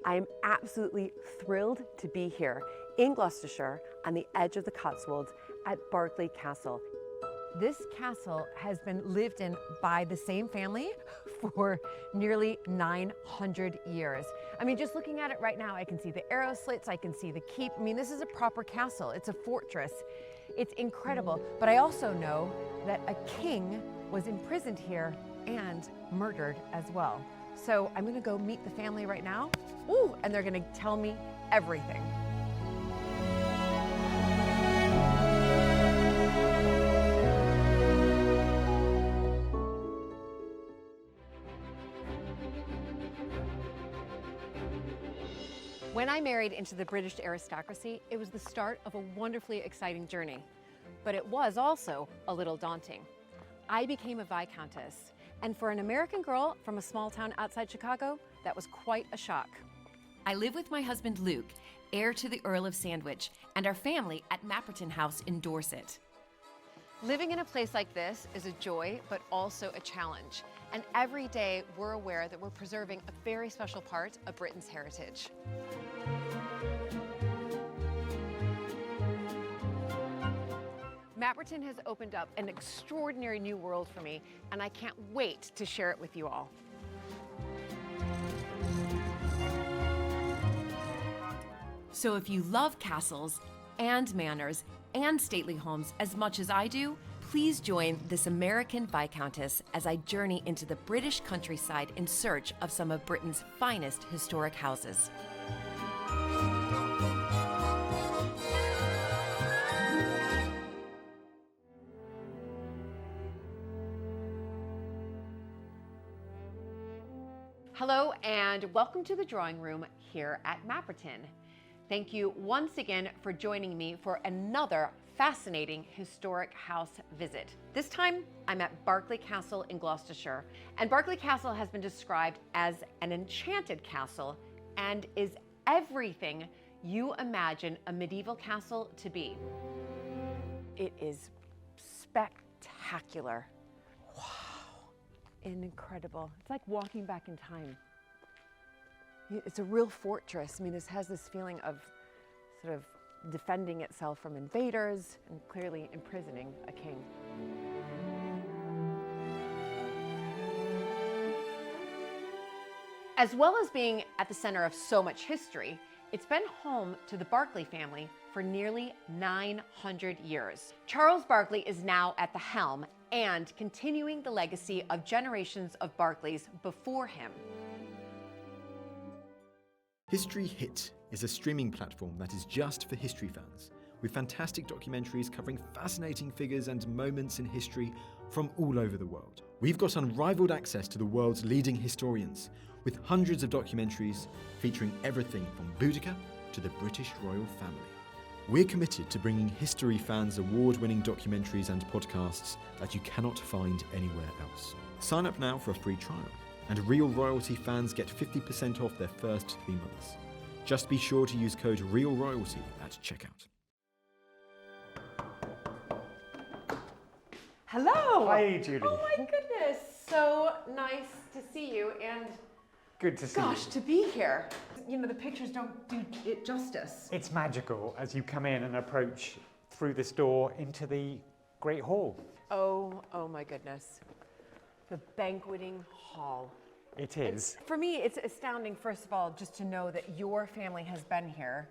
I am absolutely thrilled to be here in Gloucestershire on the edge of the Cotswolds at Berkeley Castle. This castle has been lived in by the same family for nearly 900 years. I mean, just looking at it right now, I can see the arrow slits, I can see the keep. I mean, this is a proper castle. It's a fortress. It's incredible. But I also know that a king was imprisoned here and murdered as well. So I'm gonna go meet the family right now. Ooh, and they're gonna tell me everything. When I married into the British aristocracy, it was the start of a wonderfully exciting journey. But it was also a little daunting. I became a Viscountess, and for an American girl from a small town outside Chicago, that was quite a shock. I live with my husband Luke, heir to the Earl of Sandwich, and our family at Mapperton House in Dorset. Living in a place like this is a joy, but also a challenge. And every day we're aware that we're preserving a very special part of Britain's heritage. Mapperton has opened up an extraordinary new world for me, and I can't wait to share it with you all. So if you love castles and manors and stately homes as much as I do, please join this American Viscountess as I journey into the British countryside in search of some of Britain's finest historic houses. Hello and welcome to the drawing room here at Mapperton. Thank you once again for joining me for another fascinating historic house visit. This time I'm at Berkeley Castle in Gloucestershire, and Berkeley Castle has been described as an enchanted castle and is everything you imagine a medieval castle to be. It is spectacular. Wow, and incredible. It's like walking back in time. It's a real fortress. I mean, this has this feeling of sort of defending itself from invaders and clearly imprisoning a king. As well as being at the center of so much history, it's been home to the Berkeley family for nearly 900 years. Charles Berkeley is now at the helm and continuing the legacy of generations of Berkeleys before him. History Hit is a streaming platform that is just for history fans, with fantastic documentaries covering fascinating figures and moments in history from all over the world. We've got unrivaled access to the world's leading historians, with hundreds of documentaries featuring everything from Boudica to the British royal family. We're committed to bringing history fans award-winning documentaries and podcasts that you cannot find anywhere else. Sign up now for a free trial, and Real Royalty fans get 50% off their first 3 months. Just be sure to use code REALROYALTY at checkout. Hello! Hi, Julie. Oh my goodness, so nice to see you, and Good to see you. gosh, to be here. You know, the pictures don't do it justice. It's magical as you come in and approach through this door into the Great Hall. Oh my goodness. The banqueting hall. It is. For me, it's astounding, first of all, just to know that your family has been here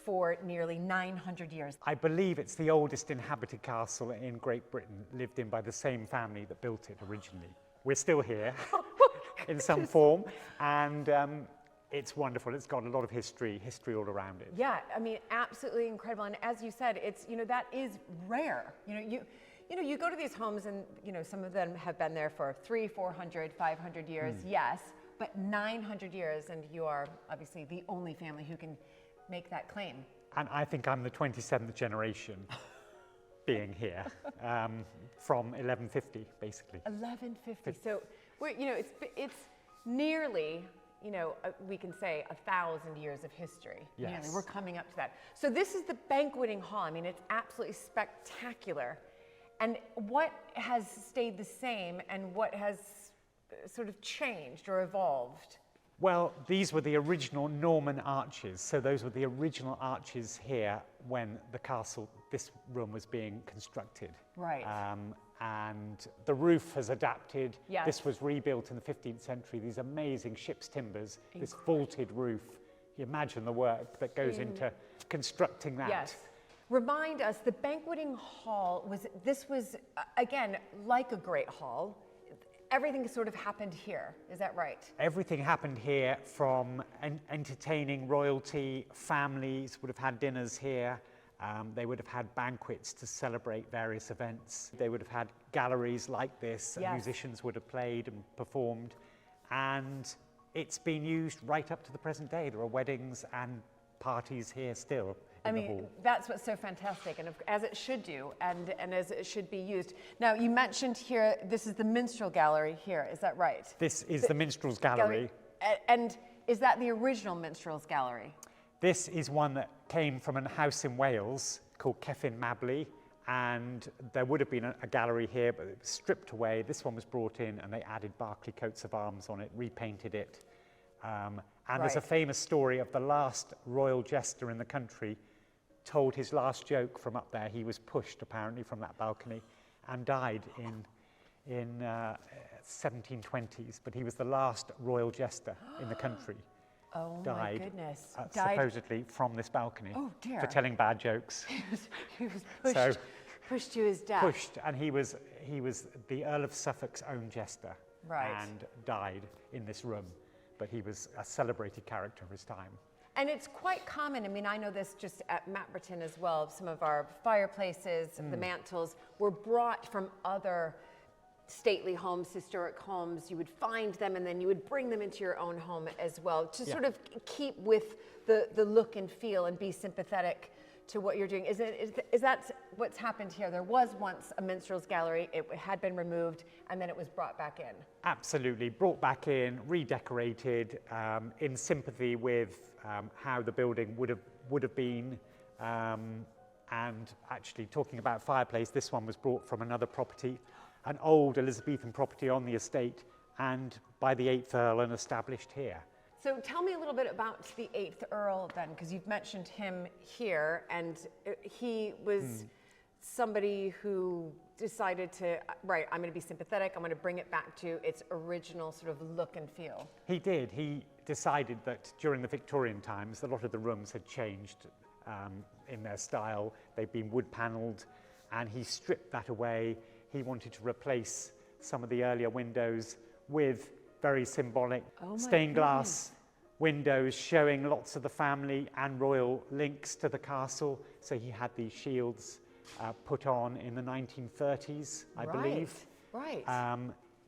for nearly 900 years. I believe it's the oldest inhabited castle in Great Britain, lived in by the same family that built it originally. We're still here in some form, and it's wonderful. It's got a lot of history all around it. Yeah, I mean, absolutely incredible. And as you said, it's, you know, that is rare. You go to these homes and, you know, some of them have been there for 300, 400, 500 years, yes, but 900 years, and you are obviously the only family who can make that claim. And I think I'm the 27th generation being here, from 1150, basically. 1150. So, we're, you know, it's nearly, you know, we can say 1,000 years of history. Yes. Nearly. We're coming up to that. So this is the banqueting hall. I mean, it's absolutely spectacular. And what has stayed the same and what has sort of changed or evolved? Well, these were the original Norman arches. So those were the original arches here when the castle, this room was being constructed. Right. And the roof has adapted. Yes. This was rebuilt in the 15th century, these amazing ship's timbers, this vaulted roof. You imagine the work that goes into constructing that. Yes. Remind us, the banqueting hall was again, like a great hall. Everything sort of happened here, is that right? Everything happened here, from entertaining royalty, families would have had dinners here. They would have had banquets to celebrate various events. They would have had galleries like this, and musicians would have played and performed. And it's been used right up to the present day. There are weddings and parties here still. I mean, that's what's so fantastic, and as it should do, and as it should be used. Now, you mentioned here, this is the Minstrel Gallery here, is that right? This is the Minstrels Gallery. And is that the original Minstrels Gallery? This is one that came from a house in Wales called Cefn Mabli, and there would have been a gallery here, but it was stripped away. This one was brought in, and they added Berkeley coats of arms on it, repainted it. And there's a famous story of the last royal jester in the country told his last joke from up there. He was pushed apparently from that balcony and died in 1720s, but he was the last royal jester in the country. Oh died, my goodness. Supposedly from this balcony for telling bad jokes. He was pushed to his death. Pushed, and he was the Earl of Suffolk's own jester, and died in this room. But he was a celebrated character of his time. And it's quite common, I mean, I know this just at Mapperton as well, some of our fireplaces, the mantles were brought from other stately homes, historic homes. You would find them and then you would bring them into your own home as well to sort of keep with the look and feel and be sympathetic to what you're doing. Is that what's happened here? There was once a minstrel's gallery, it had been removed, and then it was brought back in. Absolutely, brought back in, redecorated, in sympathy with how the building would have been. And actually, talking about fireplace, this one was brought from another property, an old Elizabethan property on the estate, and by the 8th Earl and established here. So tell me a little bit about the 8th Earl then, because you've mentioned him here, and he was somebody who decided to, right, I'm going to be sympathetic, I'm going to bring it back to its original sort of look and feel. He did. He decided that during the Victorian times, a lot of the rooms had changed in their style. They'd been wood panelled, and he stripped that away. He wanted to replace some of the earlier windows with very symbolic stained glass windows showing lots of the family and royal links to the castle. So he had these shields put on in the 1930s, I believe. Right.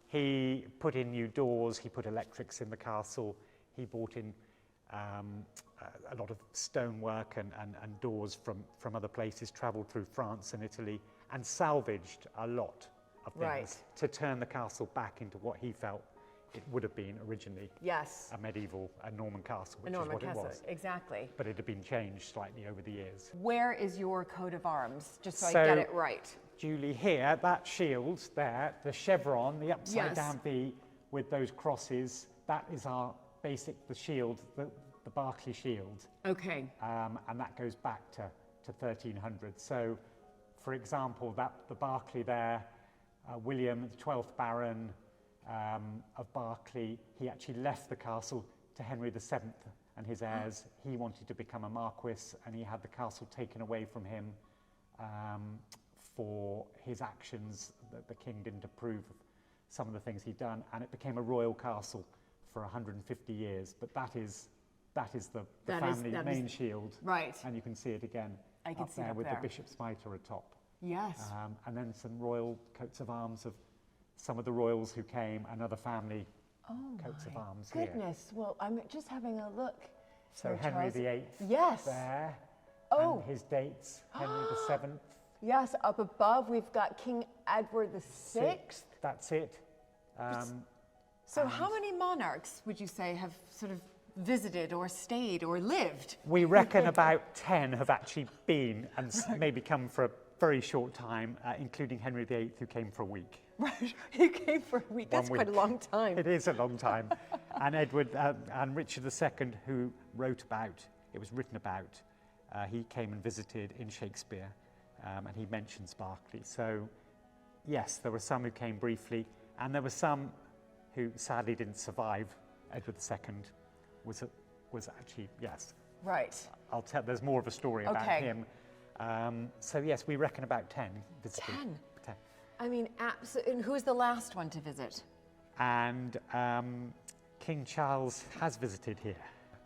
He put in new doors, he put electrics in the castle, he brought in a lot of stonework and doors from other places, travelled through France and Italy, and salvaged a lot of things to turn the castle back into what he felt it would have been originally. Yes. A Norman castle, which is what it was. Exactly. But it had been changed slightly over the years. Where is your coat of arms, just so I get it right? Julie, here, that shield there, the chevron, the upside down V with those crosses, that is the shield, the Berkeley shield. Okay. And that goes back to 1300. So, for example, the Berkeley there, William, the 12th Baron of Berkeley, he actually left the castle to Henry VII and his heirs. He wanted to become a marquis, and he had the castle taken away from him for his actions, that the king didn't approve of some of the things he'd done, and it became a royal castle for 150 years. But that is the family main shield. Right. And you can see it again up see there up with there. the bishop's mitre atop. Yes. And then some royal coats of arms of some of the royals who came, and other family coats of arms here. Goodness, well, I'm just having a look. So Henry VIII there, and his dates, Henry VII. Yes, up above we've got King Edward VI. That's it. So how many monarchs would you say have sort of visited or stayed or lived? We reckon about 10 have actually been and maybe come for a very short time, including Henry VIII, who came for a week. Right. You came for a week. That's 1 quite a week. long time. It is a long time. And Edward and Richard II, who wrote about, it was written about, he came and visited in Shakespeare, and he mentions Berkeley. So, yes, there were some who came briefly, and there were some who sadly didn't survive. Edward II was actually, yes. Right. I'll tell, there's more of a story about Okay. him. So, yes, we reckon about 10 visited. 10? 10. I mean, absolutely. And who was the last one to visit? And King Charles has visited here.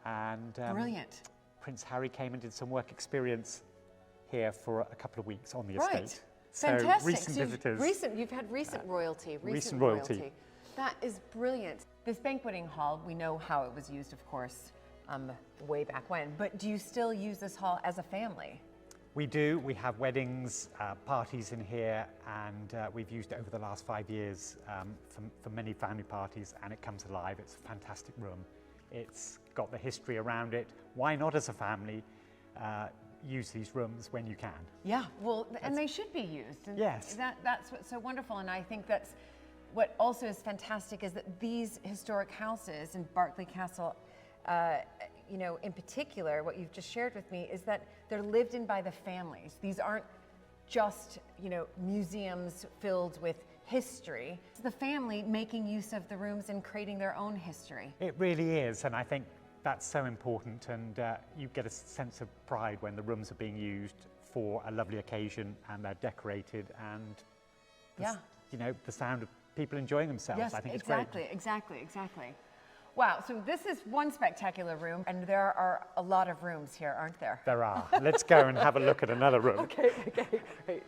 And Brilliant. Prince Harry came and did some work experience here for a couple of weeks on the Right. estate. So Fantastic. recent So visitors. you've had recent royalty. recent royalty. That is brilliant. This banqueting hall, we know how it was used, of course, way back when. But do you still use this hall as a family? We do. We have weddings, parties in here, and we've used it over the last 5 years for many family parties, and it comes alive. It's a fantastic room. It's got the history around it. Why not, as a family, use these rooms when you can? Yeah, well, and they should be used. And Yes. That's what's so wonderful, and I think that's what also is fantastic is that these historic houses in Berkeley Castle, you know, in particular, what you've just shared with me is that they're lived in by the families. These aren't just, you know, museums filled with history. It's the family making use of the rooms and creating their own history. It really is, and I think that's so important, and you get a sense of pride when the rooms are being used for a lovely occasion and they're decorated, and you know, the sound of people enjoying themselves. Yes, I think exactly, it's great. exactly. Wow, so this is one spectacular room, and there are a lot of rooms here, aren't there? There are. Let's go and have a look at another room. Okay, great.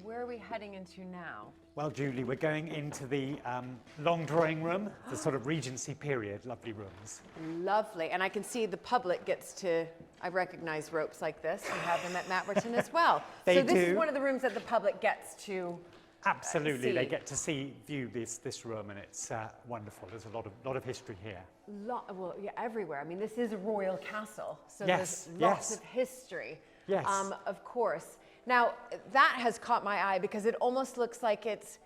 Where are we heading into now? Well, Julie, we're going into the long drawing room, the sort of Regency period, lovely rooms. Lovely, and I can see the public gets to, I recognize ropes like this. We have them at Matwerton as well. They so this do. is one of the rooms that the public gets to Absolutely, they see. get to view this room, and it's wonderful. There's a lot of history here. Well, yeah, everywhere. I mean, this is a royal castle, so Yes, there's lots yes. of history. Yes. Of course. Now, that has caught my eye because it almost looks like it's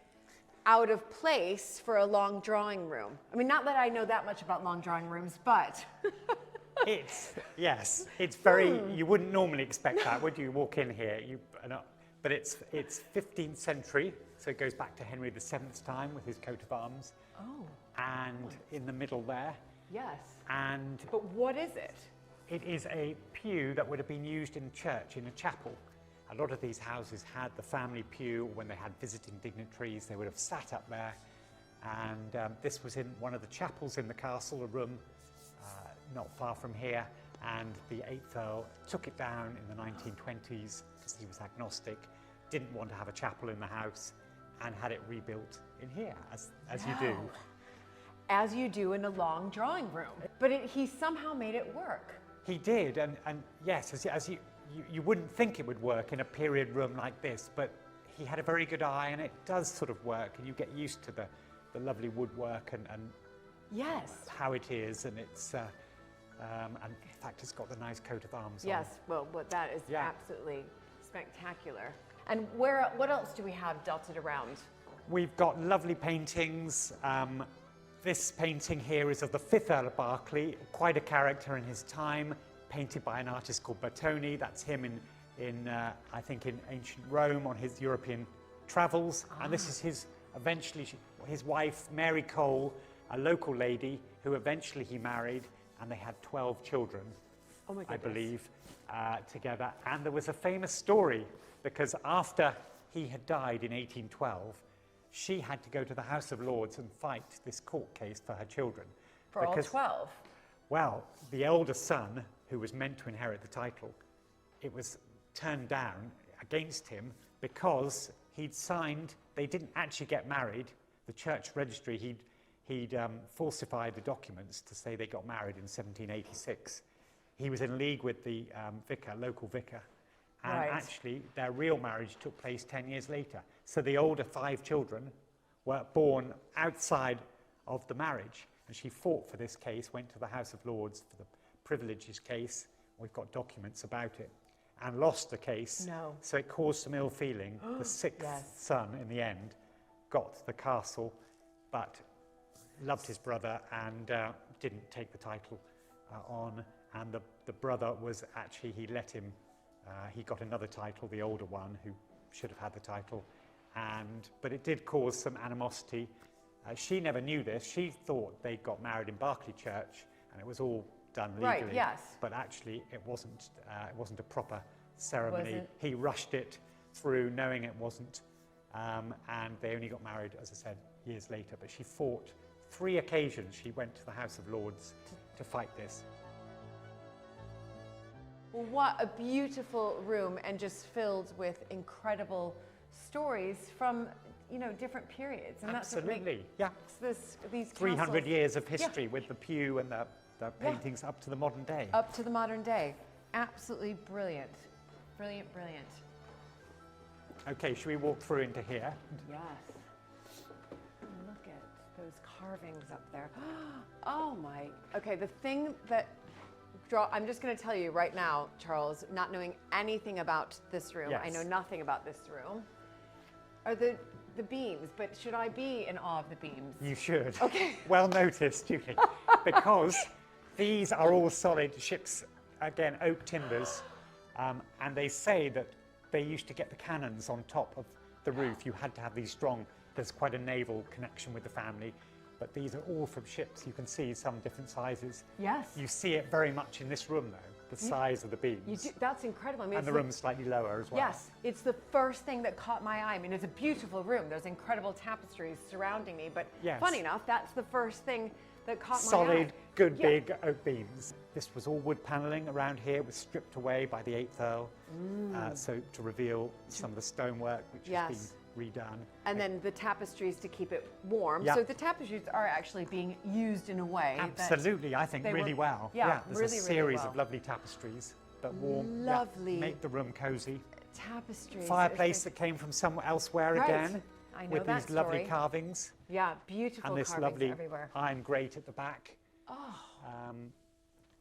out of place for a long drawing room. I mean, not that I know that much about long drawing rooms, but Yes, it's very, you wouldn't normally expect that, would you? Walk in here, but it's 15th century, so it goes back to Henry VII's time with his coat of arms. Oh. And in the middle there, yes. and But what is it? it is a pew that would have been used in church, in a chapel. A lot of these houses had the family pew. When they had visiting dignitaries, they would have sat up there. And this was in one of the chapels in the castle, a room not far from here. And the 8th Earl took it down in the 1920s because he was agnostic, didn't want to have a chapel in the house, and had it rebuilt in here, as you do. As you do in a long drawing room. But he somehow made it work. He did, and yes, as you wouldn't think it would work in a period room like this, but he had a very good eye, and it does sort of work, and you get used to the lovely woodwork and Yes. how it is, and it's and in fact it's got the nice coat of arms on. Yes, well, that is Yeah. absolutely spectacular. And what else do we have dotted around? We've got lovely paintings. This painting here is of the 5th Earl of Berkeley, quite a character in his time, painted by an artist called Bertoni. That's him in I think in ancient Rome on his European travels. And this is his wife, Mary Cole, a local lady who eventually he married, and they had 12 children, Oh my I goodness. believe, together. And there was a famous story, because after he had died in 1812, she had to go to the House of Lords and fight this court case for her children. For all because, 12? well, the eldest son, who was meant to inherit the title, it was turned down against him because he'd signed, they didn't actually get married. The church registry, he'd falsified the documents to say they got married in 1786. he was in league with the local vicar. And Right. actually, their real marriage took place 10 years later. So the older 5 children were born outside of the marriage. And she fought for this case, went to the House of Lords for the privileges case. We've got documents about it. And lost the case. No. So it caused some ill feeling. The 6th Yes. son, in the end, got the castle, but loved his brother and didn't take the title on. And the brother was actually, he let him, he got another title, the older one, who should have had the title. But it did cause some animosity. She never knew this. She thought they got married in Berkeley Church, and it was all done legally. Right, yes. But actually, it wasn't a proper ceremony. Wasn't. He rushed it through, knowing it wasn't, and they only got married, as I said, years later. But she fought 3 occasions. She went to the House of Lords to fight this. What a beautiful room, and just filled with incredible stories from, you know, different periods. And Absolutely, that's yeah. these 300 castles years of history with the pew and the paintings up to the modern day. up to the modern day. Absolutely brilliant. Brilliant, brilliant. Okay, should we walk through into here? Yes. Look at those carvings up there. Oh my. Okay, the thing that I'm just going to tell you right now, Charles, not knowing anything about this room, I Yes. know nothing about this room, are the beams. But should I be in awe of the beams? You should. Okay. Well noticed, Julie. Because these are all solid ships, again, oak timbers, and they say that they used to get the cannons on top of the roof. You had to have these strong, there's quite a naval connection with the family, but these are all from ships. You can see some different sizes. Yes. You see it very much in this room, though, the size of the beams. You do, that's incredible. I mean, And it's the room's slightly lower as well. Yes, it's the first thing that caught my eye. I mean, it's a beautiful room. There's incredible tapestries surrounding me, but Yes. funny enough, that's the first thing that caught my eye. Solid, good, Yeah. big oak beams. This was all wood panelling around here. It was stripped away by the 8th Earl, so to reveal some of the stonework, which has Yes. been redone. And then the tapestries to keep it warm. Yeah. So the tapestries are actually being used in a way that Absolutely, I think they really were- well. yeah, there's really, a really series well. of lovely tapestries that warm, Lovely. make the room cosy. tapestries. Fireplace that came from somewhere elsewhere Right. again, I know with that these lovely story. carvings, Yeah, beautiful and this carvings lovely everywhere. iron grate at the back.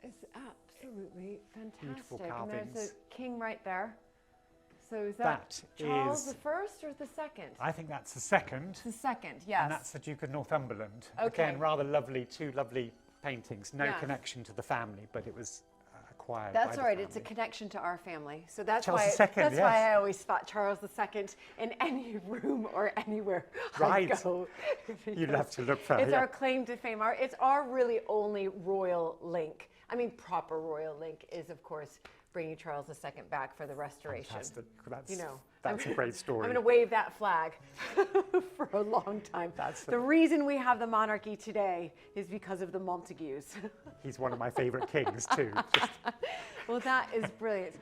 It's absolutely fantastic. Beautiful And there's carvings. a king right there. So is that, That Charles is- the first or the second? I think that's the second, The second, yes. and that's the Duke of Northumberland. Okay. Again, rather lovely, 2 lovely paintings. No Yes. connection to the family, but it was acquired That's by the all right. It's a family. connection to our family. So that's Charles why II, that's why yes. I always thought Charles II in any room or anywhere Right. I go. You'd have to look for It's yeah. our claim to fame. It's our really only royal link. I mean, proper royal link is, of course, bringing Charles II back for the restoration. Fantastic. That's, You know, that's a great story. I'm going to wave that flag for a long time. That's the reason we have the monarchy today is because of the Montagus. He's one of my favourite kings too. Just Well, that is brilliant.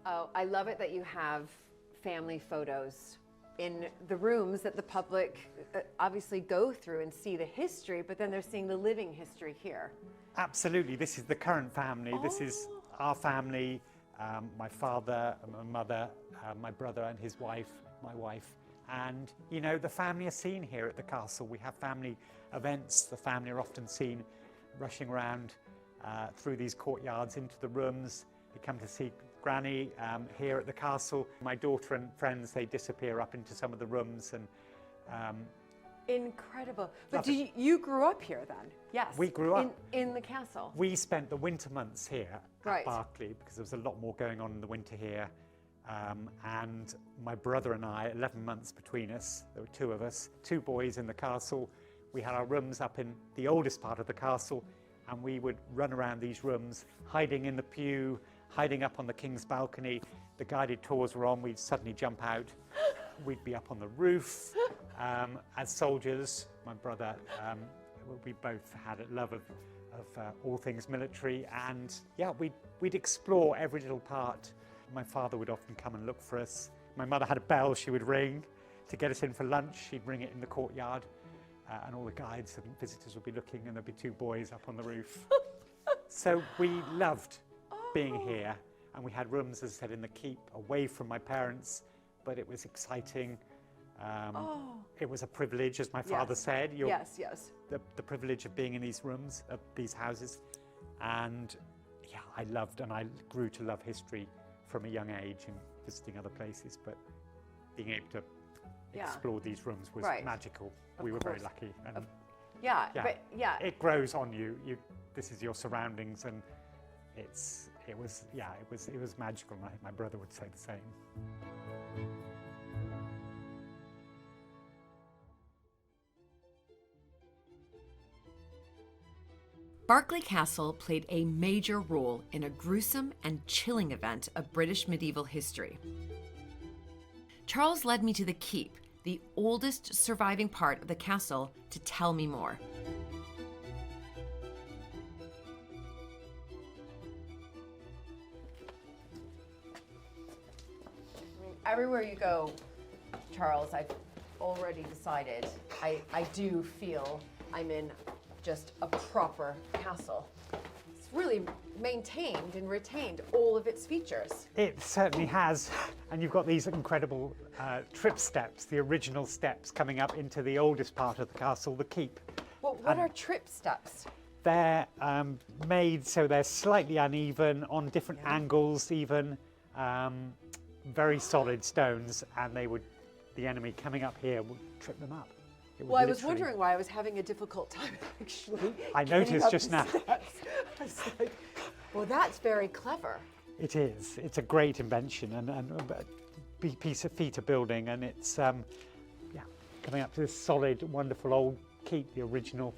Oh, I love it that you have family photos in the rooms that the public obviously go through and see the history, but then they're seeing the living history here. Absolutely, this is the current family. This is our family, my father, my mother, my brother and his wife, my wife. And, you know, the family are seen here at the castle. We have family events. The family are often seen rushing around through these courtyards into the rooms. They come to see Granny here at the castle. My daughter and friends, they disappear up into some of the rooms. And Incredible. But Lovely. you grew up here then? Yes. We grew up. In the castle? we spent the winter months here Right. at Berkeley because there was a lot more going on in the winter here. And my brother and I, 11 months between us, there were 2 of us, 2 boys in the castle. We had our rooms up in the oldest part of the castle, and we would run around these rooms, hiding in the pew, hiding up on the king's balcony. The guided tours were on, we'd suddenly jump out. We'd be up on the roof. As soldiers, my brother, we both had a love of all things military, and yeah, we'd explore every little part. My father would often come and look for us. My mother had a bell she would ring to get us in for lunch. She'd ring it in the courtyard. and all the guides and visitors would be looking, and there'd be two boys up on the roof. So we loved being here, and we had rooms, as I said, in the keep, away from my parents, but it was exciting. It was a privilege, as my father said. Yes. The privilege of being in these rooms, of these houses. And yeah, I loved, and I grew to love history from a young age and visiting other places, but being able to explore these rooms was magical. We were very lucky. And it grows on you. This is your surroundings, and it was magical. My brother would say the same. Berkeley Castle played a major role in a gruesome and chilling event of British medieval history. Charles led me to the keep, the oldest surviving part of the castle, to tell me more. Everywhere you go, Charles, I've already decided I do feel I'm in just a proper castle. It's really maintained and retained all of its features. It certainly has, and you've got these incredible trip steps, the original steps coming up into the oldest part of the castle, the keep. Well, what are trip steps? They're made so they're slightly uneven, on different angles even, very solid stones, and the enemy coming up here would trip them up. Well, I was wondering why I was having a difficult time actually. I noticed just now. I was like, well, that's very clever. It is. It's a great invention and a piece of feat of building, and it's coming up to this solid, wonderful old keep, the original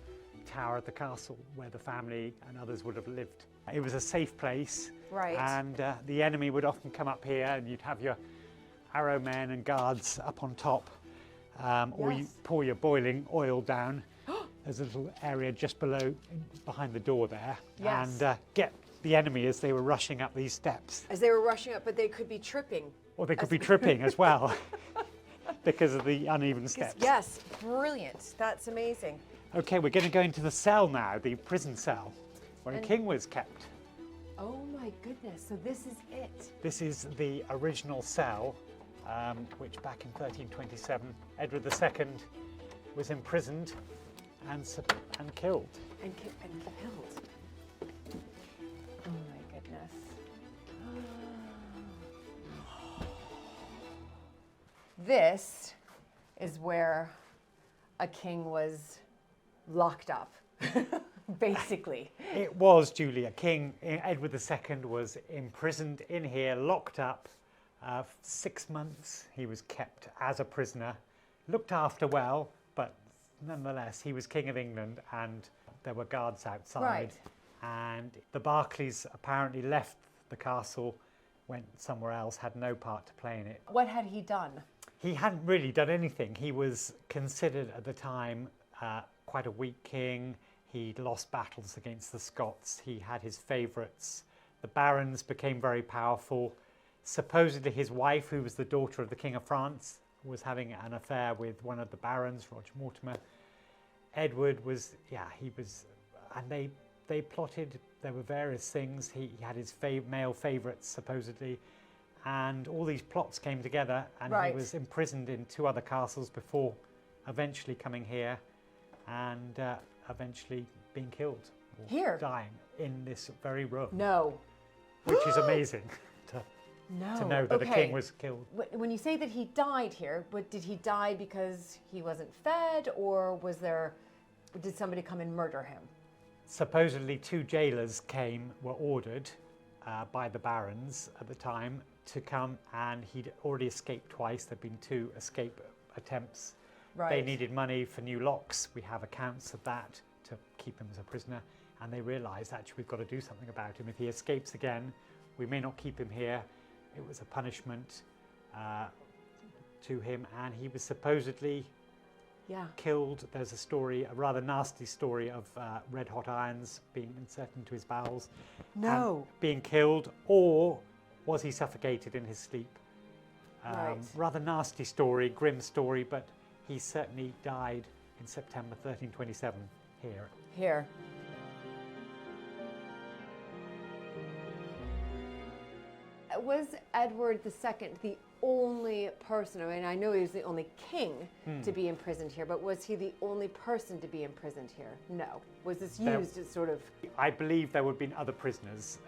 tower of the castle where the family and others would have lived. It was a safe place, right? And the enemy would often come up here, and you'd have your arrow men and guards up on top. Or you pour your boiling oil down. There's a little area just behind the door there, and get the enemy as they were rushing up these steps. As they were rushing up, but they could be tripping. Or they could be tripping as well, because of the uneven steps. Yes, brilliant. That's amazing. Okay, we're going to go into the cell now, the prison cell, where a king was kept. Oh my goodness, so this is it. This is the original cell. Which back in 1327, Edward II was imprisoned and killed. And killed. Oh my goodness. This is where a king was locked up, basically. It was, Julia. King Edward II was imprisoned in here, locked up. 6 months he was kept as a prisoner, looked after well, but nonetheless he was King of England, and there were guards outside. Right. And the Berkeleys apparently left the castle, went somewhere else, had no part to play in it. What had he done? He hadn't really done anything. He was considered at the time quite a weak king. He'd lost battles against the Scots. He had his favourites. The barons became very powerful. Supposedly his wife, who was the daughter of the King of France, was having an affair with one of the barons, Roger Mortimer. Edward was, and they plotted, there were various things. He had his male favourites, supposedly, and all these plots came together, and he was imprisoned in 2 other castles before eventually coming here, and eventually being killed. Or dying in this very room. No. Which is amazing. To know that a king was killed. When you say that he died here, but did he die because he wasn't fed, or did somebody come and murder him? Supposedly 2 jailers were ordered by the barons at the time to come, and he'd already escaped twice. There'd been 2 escape attempts. Right. They needed money for new locks. We have accounts of that to keep him as a prisoner, and they realised actually we've got to do something about him. If he escapes again, we may not keep him here. It was a punishment to him, and he was supposedly killed. There's a rather nasty story of red hot irons being inserted into his bowels. No. And being killed, or was he suffocated in his sleep? Rather nasty story, grim story, but he certainly died in September 1327 here. Here. Was Edward II the only person, I mean, I know he was the only king to be imprisoned here, but was he the only person to be imprisoned here? No. Was this used as sort of... I believe there would have been other prisoners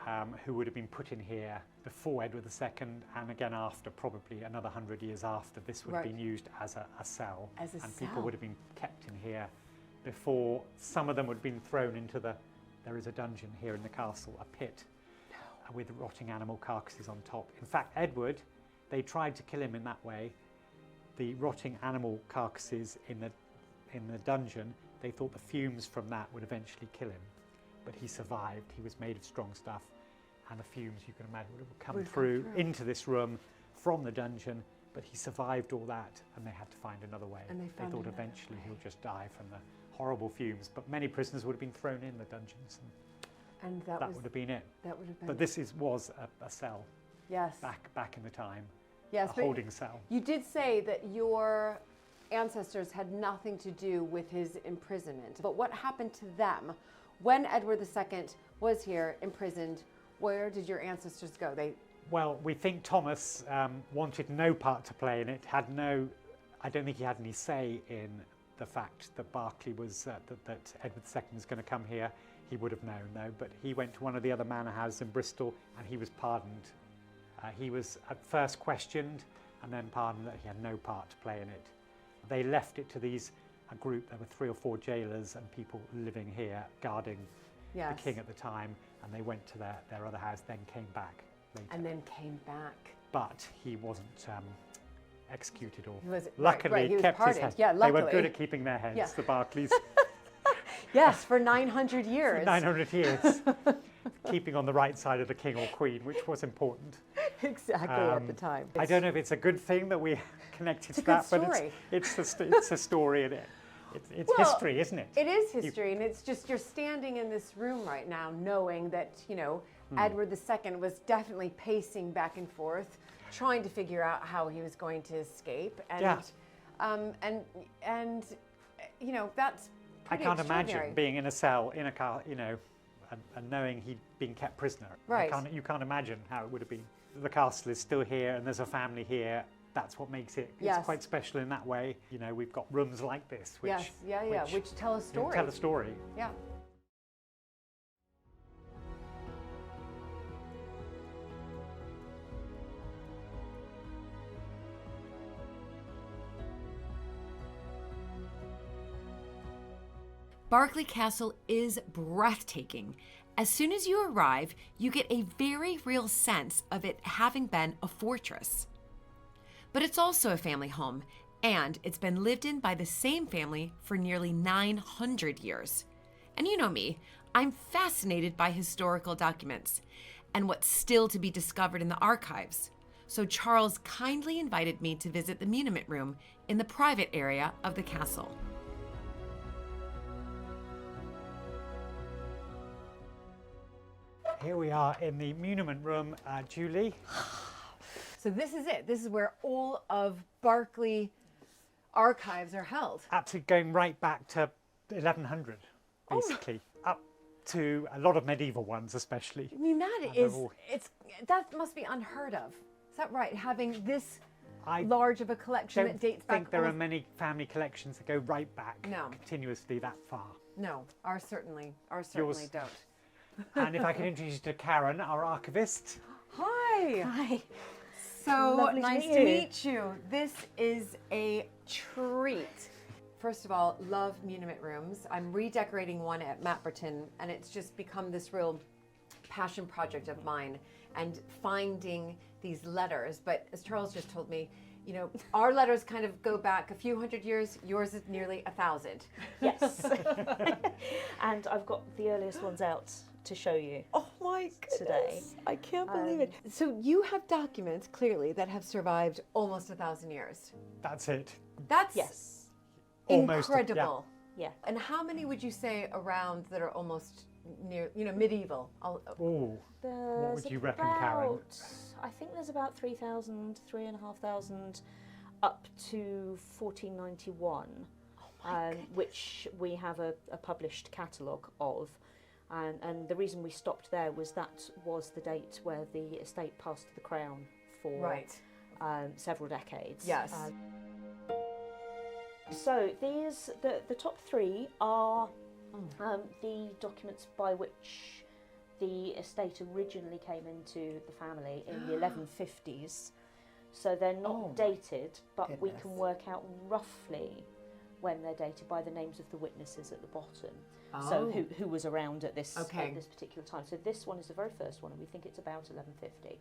who would have been put in here before Edward II, and again after, probably another 100 years after. This would have been used as a cell. As a and cell. people would have been kept in here before. Some of them would have been thrown into there is a dungeon here in the castle, a pit, with rotting animal carcasses on top. In fact, Edward, they tried to kill him in that way. The rotting animal carcasses in the dungeon, they thought the fumes from that would eventually kill him. But he survived. He was made of strong stuff, and the fumes, you can imagine, would have come through into this room from the dungeon. But he survived all that, and they had to find another way. And they thought eventually he'll just die from the horrible fumes. But many prisoners would have been thrown in the dungeons, And that would have been it. That would have been But this was a cell. Yes. Back in the time. Yes, A but holding cell. you did say that your ancestors had nothing to do with his imprisonment. But what happened to them? When Edward II was here imprisoned, where did your ancestors go? Well, we think Thomas wanted no part to play in it, I don't think he had any say in the fact that Berkeley was, that Edward II was going to come here. He would have known though, but he went to one of the other manor houses in Bristol and he was pardoned. He was at first questioned and then pardoned that he had no part to play in it. They left it to a group, there were 3 or 4 jailers and people living here guarding the king at the time, and they went to their other house, then came back later. And then came back. But he wasn't executed or Luckily he kept his head. Yeah, They luckily. were good at keeping their heads, the Berkeleys. Yes, for 900 years. For 900 years. Keeping on the right side of the king or queen, which was important. Exactly, at the time. I don't know if it's a good thing that we connected to a that, good but story. it's a story, and it's history, isn't it? It is history, and it's just you're standing in this room right now knowing that, Edward II was definitely pacing back and forth, trying to figure out how he was going to escape. And, that's I pretty can't extraordinary. imagine being in a cell, in a car, and knowing he'd been kept prisoner. Right. You can't imagine how it would have been. The castle is still here, and there's a family here. That's what makes it it's quite special in that way. We've got rooms like this, which which tell a story. Tell a story. Yeah. Berkeley Castle is breathtaking. As soon as you arrive, you get a very real sense of it having been a fortress. But it's also a family home, and it's been lived in by the same family for nearly 900 years. And you know me, I'm fascinated by historical documents and what's still to be discovered in the archives. So Charles kindly invited me to visit the muniment room in the private area of the castle. Here we are in the muniment room, Julie. So this is it. This is where all of Berkeley archives are held. Absolutely going right back to 1100, basically, up to a lot of medieval ones, especially. I mean, that must be unheard of. Is that right? Having this large of a collection that dates back. I think there are many family collections that go right back continuously that far. No, ours certainly don't. And if I can introduce you to Karen, our archivist. Hi. Hi. So Lovely nice to to meet meet you. This is a treat. First of all, love muniment rooms. I'm redecorating one at Mapperton, and it's just become this real passion project of mine, and finding these letters. But as Charles just told me, our letters kind of go back a few hundred years. Yours is nearly 1,000. Yes. And I've got the earliest ones out to show you. Oh my goodness. Today. I can't believe it. So you have documents, clearly, that have survived almost 1,000 years. That's it. That's Yes. Almost, incredible. Yeah. And how many would you say around that are almost near, medieval? What would you reckon, Karen? I think there's about 3,000, 3,500 up to 1491. which we have a published catalogue of. And the reason we stopped there was that was the date where the estate passed to the Crown for several decades. Yes. So the top three are the documents by which the estate originally came into the family in the 1150s. So they're not dated, but we can work out roughly when they're dated by the names of the witnesses at the bottom. So who was around at this particular time. So this one is the very first one, and we think it's about 1150.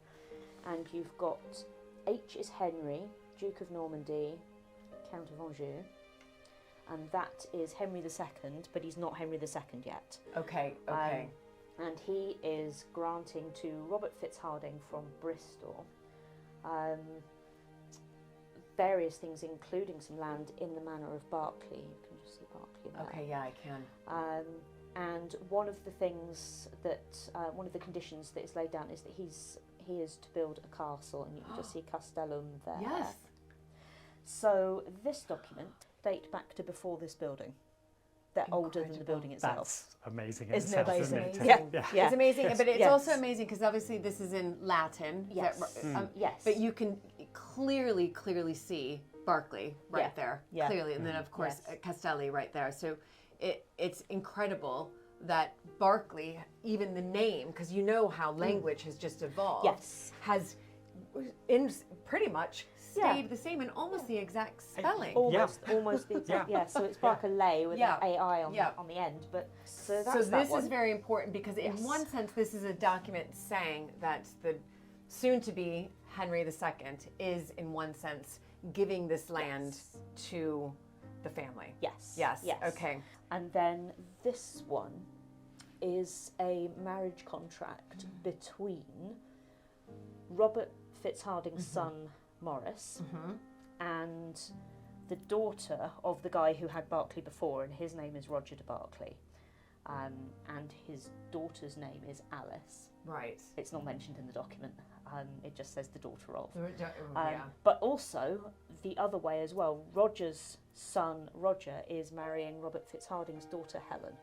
And you've got H is Henry, Duke of Normandy, Count of Anjou, and that is Henry II, but he's not Henry II yet. Okay. And he is granting to Robert Fitzhardinge from Bristol various things, including some land in the manor of Berkeley. You can just see Berkeley there. Okay, yeah, I can. And one of the things that, one of the conditions that is laid down is that he is to build a castle, and you can just see Castellum there. Yes. So this document dates back to before this building. They're older than the building itself. That's amazing in Isn't it itself, amazing? isn't it? Yeah. It's amazing, but it's Yes. also amazing because obviously this is in Latin. Yes. Yes. But you can clearly see Berkeley right there, clearly, and then of course Castelli right there. So it's incredible that Berkeley, even the name, because you know how language has just evolved, has pretty much stayed the same and almost the exact spelling. Almost the exact, so it's Berkeley with an AI on the end. But so that's this is very important because in one sense this is a document saying that the soon-to-be Henry II is in one sense giving this land to the family. Yes. Okay. And then this one is a marriage contract between Robert Fitzhardinge's son Maurice and the daughter of the guy who had Berkeley before, and his name is Roger de Berkeley, and his daughter's name is Alice. Right. It's not mentioned in the document. It just says the daughter of. Yeah. But also the other way as well. Roger's son Roger is marrying Robert Fitzhardinge's daughter Helen.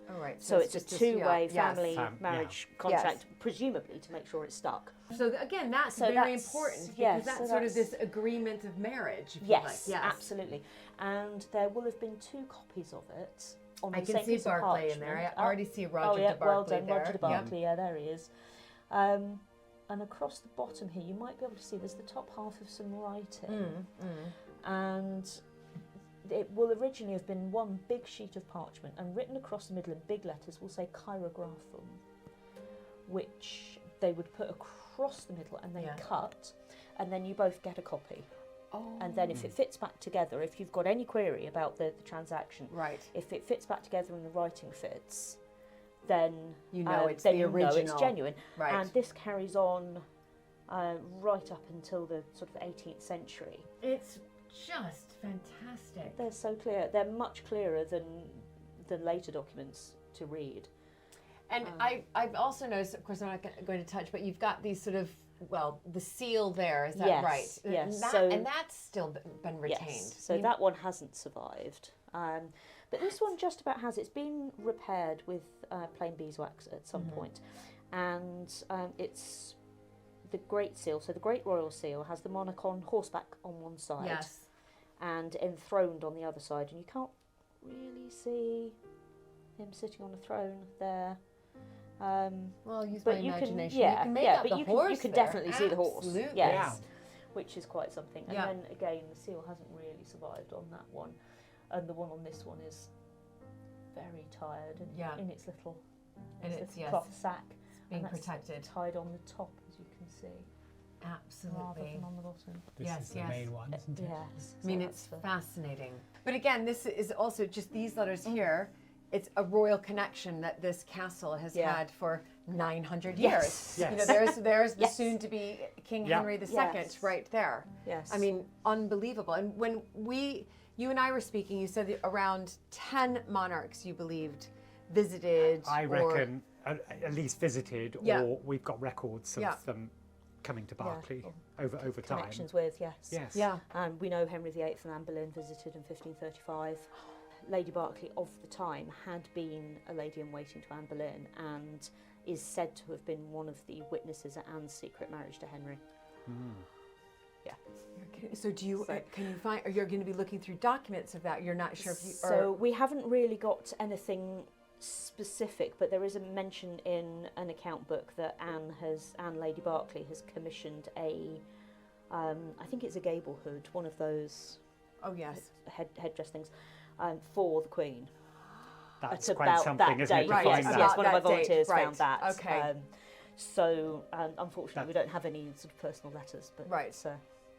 All right. So it's a two-way family marriage contract, Yes. presumably to make sure it's stuck. So again, that's very important because that's sort of this agreement of marriage. If you like. Yes, absolutely. And there will have been 2 copies of it on I the can same see piece of Berkeley in there. parchment. I already see Roger de Berkeley well done, there. Roger de Berkeley. Yeah, there he is. And across the bottom here, you might be able to see there's the top half of some writing. And it will originally have been one big sheet of parchment, and written across the middle in big letters will say Chirographum, which they would put across the middle and then cut, and then you both get a copy. And then if it fits back together, if you've got any query about the transaction, if it fits back together and the writing fits, then you know it's then the you original. know it's genuine. Right. And this carries on right up until the sort of 18th century. It's just fantastic. They're so clear. They're much clearer than later documents to read. And I've also noticed, of course I'm not going to touch, but you've got these sort of, the seal there, is that right? Yes. And that's still been retained. Yes, so that one hasn't survived. But this one just about has. It's been repaired with plain beeswax at some point. And it's the Great Seal. So the Great Royal Seal has the monarch on horseback on one side and enthroned on the other side. And you can't really see him sitting on a throne there. Well, use but my you imagination. can, you can make out but the you horse can there. definitely see the horse. Absolutely. Yes, which is quite something. And then again, the seal hasn't really survived on that one, and the one on this one is very tired and in its little, cloth sack, being and that's protected, tied on the top, as you can see. Absolutely. Rather than on the bottom. This is the main one, isn't it? Yes. I mean, it's fascinating. But again, this is also just these letters here. It's a royal connection that this castle has had for 900 years. Yes. You know, there's the soon-to-be King Henry II right there. Yes. I mean, unbelievable. And when you and I were speaking, you said that around 10 monarchs you believed visited. I reckon at least visited, or we've got records of them coming to Berkeley over time. Connections with, yes. Yes. Yeah. And we know Henry VIII and Anne Boleyn visited in 1535. Lady Berkeley of the time had been a lady in waiting to Anne Boleyn and is said to have been one of the witnesses at Anne's secret marriage to Henry. Yeah. So do you, can you find, or you're going to be looking through documents of that? You're not sure if you, So we haven't really got anything specific, but there is a mention in an account book that Anne Lady Berkeley has commissioned a, I think it's a gable hood, one of those oh yes, headdress things, for the Queen. That's At quite about something, that isn't it, date. to Right, find yes, that? Yes, one of my that date, volunteers right. found that. Okay. So unfortunately, we don't have any sort of personal letters, but Right.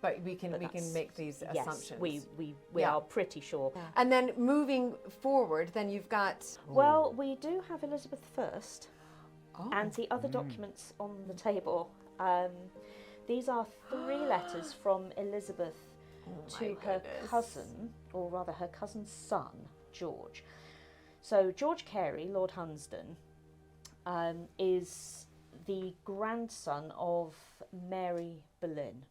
But we can that's- make these yes, assumptions. we Yeah. are pretty sure. And then moving forward, then you've got Well, we do have Elizabeth I, oh, and the other documents on the table. These are 3 letters from Elizabeth to her cousin, or rather her cousin's son, George. So George Carey, Lord Hunsdon, is the grandson of Mary Boleyn.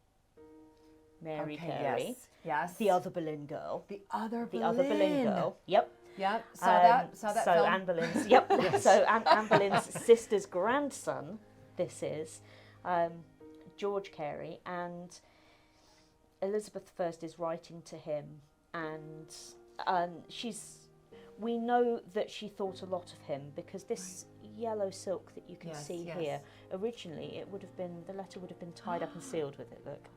Mary okay, Carey, yes, the other Boleyn girl. the other The other Boleyn girl. Yep. Yep, saw that So film. Anne Boleyn's, yep. So Anne Boleyn's sister's grandson, this is George Carey, and Elizabeth I is writing to him, and we know that she thought a lot of him because this yellow silk that you can Yes, see yes. here, originally the letter would have been tied up and sealed with it, look.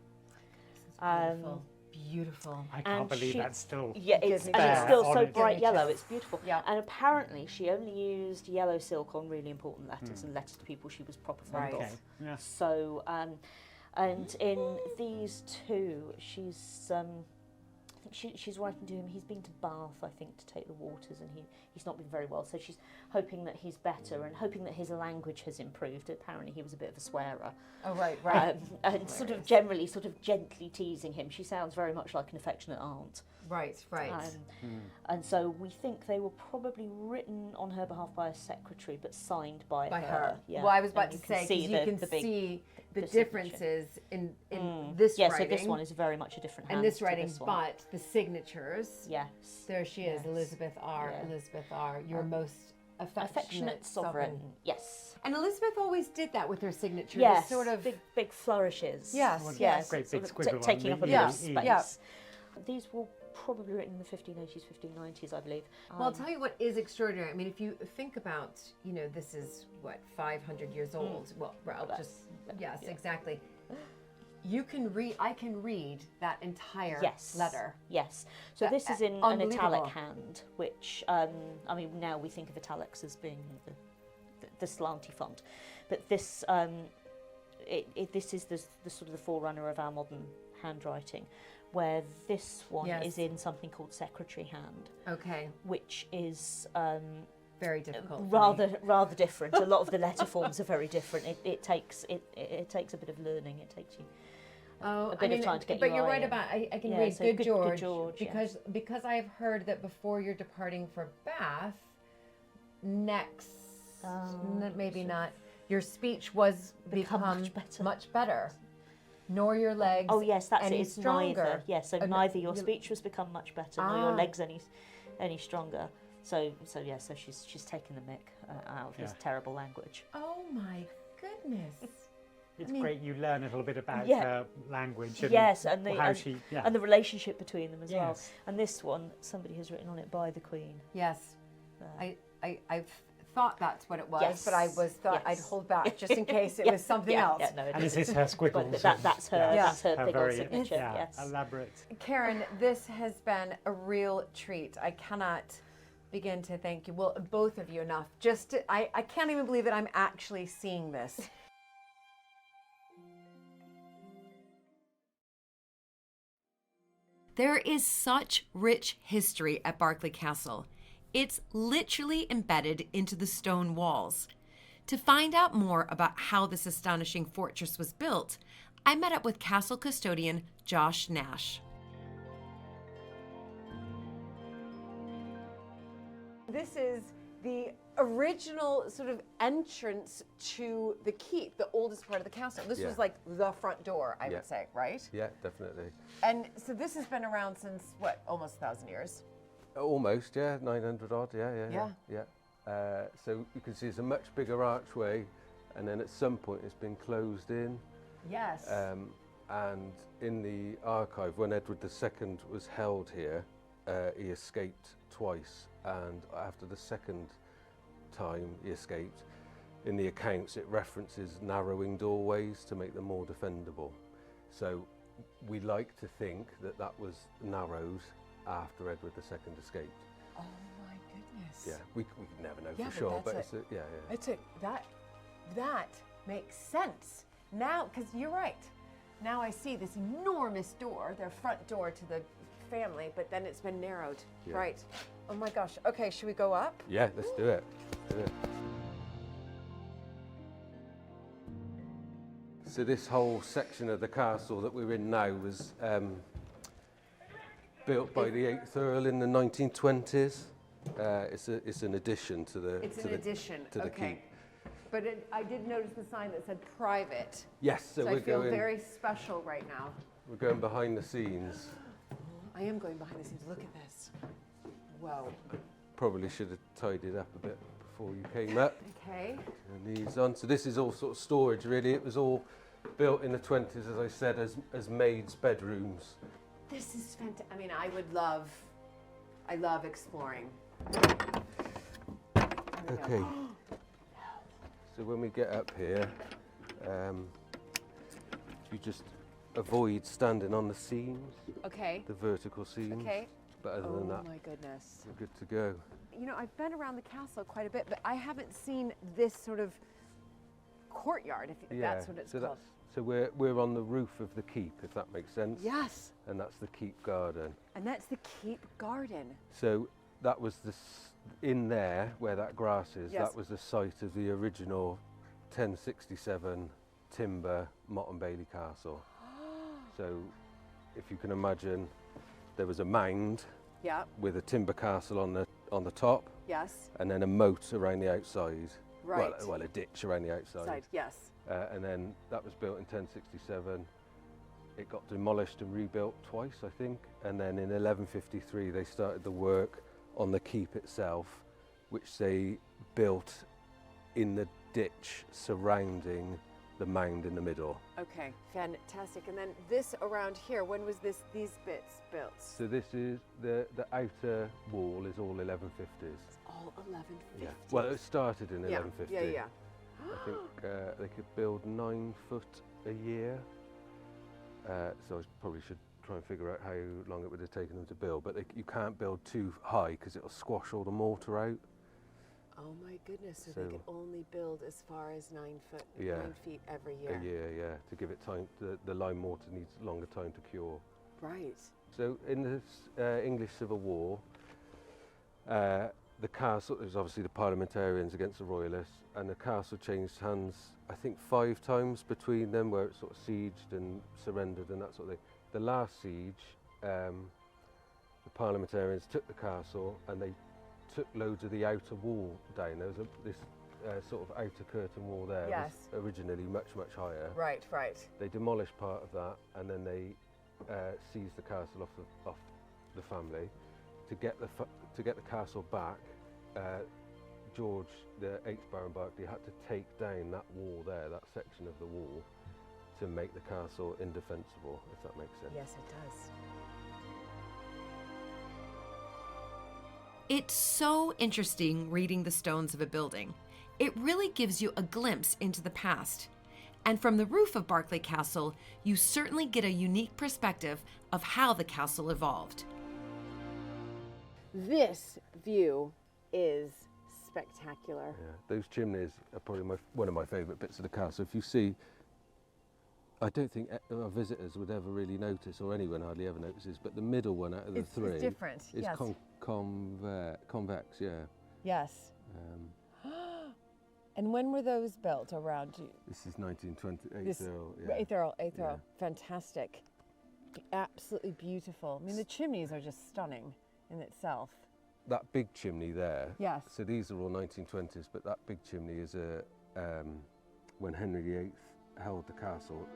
Beautiful, beautiful. I can't and believe she- that's still Yeah, Gives it's, me and it's chills. still on so it. bright Gives me yellow, chills. it's beautiful. Yeah. And apparently she only used yellow silk on really important letters and letters to people she was proper fond Right. of. okay. Yeah. So, and in these 2, she's, I think she's writing to him, he's been to Bath, I think, to take the waters, and he's not been very well, so she's hoping that he's better and hoping that his language has improved. Apparently he was a bit of a swearer. Oh right, right, And sort of generally sort of gently teasing him. She sounds very much like an affectionate aunt. right, right. And so we think they were probably written on her behalf by a secretary, but signed by her. Yeah. Well, I was about And to say, because you the can big- see the the signature. differences in this Yeah, writing so this one is very much a different hand and this to writing, this one. but the signatures. Yes. There she is, Yes. Elizabeth R. Yeah. Elizabeth R. Your most Affectionate sovereign. Yes. And Elizabeth always did that with her signature. Yes. Sort of. big flourishes. Yes, Yes. yes. Great big sort of squiggle on taking the up a E. bit of Yeah, space. yeah. These were probably written in the 1580s, 1590s, I believe. Well, I'll tell you what is extraordinary. I mean, if you think about, this is what, 500 years old. Well, That's- yes, yeah. exactly. I can read that entire Yes. letter. Yes. So this is in an unbelievable. italic hand, which I mean now we think of italics as being the slanty font, but this this is the sort of the forerunner of our modern handwriting, where this one Yes. is in something called secretary hand, Okay. which is Very difficult. for me. rather different. A lot of the letter forms are very different. It takes a bit of learning. It takes you a bit of time to get but your you're eye right in. about I can Yeah, read so Good Good George, George, yeah. because I've heard that before you're departing for Bath, next maybe not, your speech was Become become much better. nor your legs. Oh yes, that's any it. It's stronger. neither. Yeah, so no, neither your you- speech was become much better, nor your Ah. legs any stronger. So yeah, so she's taken the mick out of his Yeah. terrible language. Oh my goodness. It's mean- great you learn a little bit about Yeah. her language and Yes, and the how and, she yeah. and the relationship between them as well. Yes. And this one, somebody has written on it by the Queen. Yes. Uh, I've thought that's what it was, Yes. but I thought I'd Yes. hold back just in case it Yeah, was something yeah, else. Yeah, no, it And is isn't. this her squiggles? But that's her. Yeah. That's her Her big old very signature. Yes. elaborate. Karen, this has been a real treat. I cannot begin to thank you, well, both of you enough. I can't even believe that I'm actually seeing this. There is such rich history at Berkeley Castle. It's literally embedded into the stone walls. To find out more about how this astonishing fortress was built, I met up with castle custodian Josh Nash. This is the original sort of entrance to the keep, the oldest part of the castle. This Yeah. was like the front door, I Yeah. would say, right? Yeah, definitely. And so this has been around since, what, almost 1,000 years? Almost, yeah, 900 odd, yeah. So you can see it's a much bigger archway, and then at some point it's been closed in. Yes. And in the archive, when Edward II was held here, he escaped twice, and after the second time he escaped, in the accounts it references narrowing doorways to make them more defendable. So we like to think that that was narrowed after Edward II escaped. Oh my goodness. Yeah, we never know Yeah, for sure, but that's it's that makes sense now, because you're right. Now I see this enormous door, their front door to the family, but then it's been narrowed. Yeah. Right. Oh my gosh. Okay, should we go up? Yeah, let's do it. Let's do it. So this whole section of the castle that we're in now was built by the 8th Earl in the 1920s. It's an addition to the Okay. keep. But I did notice the sign that said private. Yes, so I we're feel going. very special right now. We're going behind the scenes. I am going behind the scenes. Look at this. Whoa. Probably should have tidied up a bit before you came up. Okay. And these on. So this is all sort of storage, really. It was all built in the 20s, as I said, as maids' bedrooms. This is fantastic. I mean, I love exploring. Okay. So when we get up here, you just avoid standing on the seams, Okay. the vertical seams. Okay. But other Oh than that, my goodness. we're good to go. You know, I've been around the castle quite a bit, but I haven't seen this sort of courtyard, if that's what it's called. So we're on the roof of the keep, if that makes sense. Yes. And that's the keep garden. And that's the keep garden. So that was in there where that grass is. Yes. That was the site of the original 1067 timber Mott and Bailey Castle. So if you can imagine, there was a mound Yeah. with a timber castle on the top, Yes. and then a moat around the outside. Right. Well, a ditch around the outside. Side. Yes. And then that was built in 1067. It got demolished and rebuilt twice, I think. And then in 1153, they started the work on the keep itself, which they built in the ditch surrounding the mound in the middle. Okay. Fantastic. And then this around here, when was these bits built? So this is the outer wall is all 1150s. It's all 1150. Yeah. Well, it started in 1150. Yeah. I think they could build 9 foot a year. So I probably should try and figure out how long it would have taken them to build. But you can't build too high because it'll squash all the mortar out. Oh my goodness, so they So- could only build as far as 9 feet every year. A year, yeah, to give it time. The lime mortar needs longer time to cure. Right. So in the English Civil War, the castle, it was obviously the parliamentarians against the royalists, and the castle changed hands, I think 5 times between them, where it sort of sieged and surrendered and that sort of thing. The last siege, the parliamentarians took the castle and they took loads of the outer wall down. There was this sort of outer curtain wall there. Yes. It was originally much higher. Right. They demolished part of that and then they seized the castle off the family. To get the castle back, George, the 8th Baron Berkeley, had to take down that wall there, that section of the wall, to make the castle indefensible, if that makes sense. Yes, it does. It's so interesting reading the stones of a building. It really gives you a glimpse into the past. And from the roof of Berkeley Castle, you certainly get a unique perspective of how the castle evolved. This view is spectacular. Yeah, those chimneys are probably one of my favourite bits of the castle. If you see, I don't think our visitors would ever really notice, or anyone hardly ever notices, but the middle one out of the three It's different. is Yes. convex, yeah. Yes. And when were those built around you? This is 1928. This Earl, Eighth Earl. Yeah. Fantastic. Absolutely beautiful. I mean, the chimneys are just stunning in itself. That big chimney there. Yes. So these are all 1920s, but that big chimney is when Henry VIII held the castle.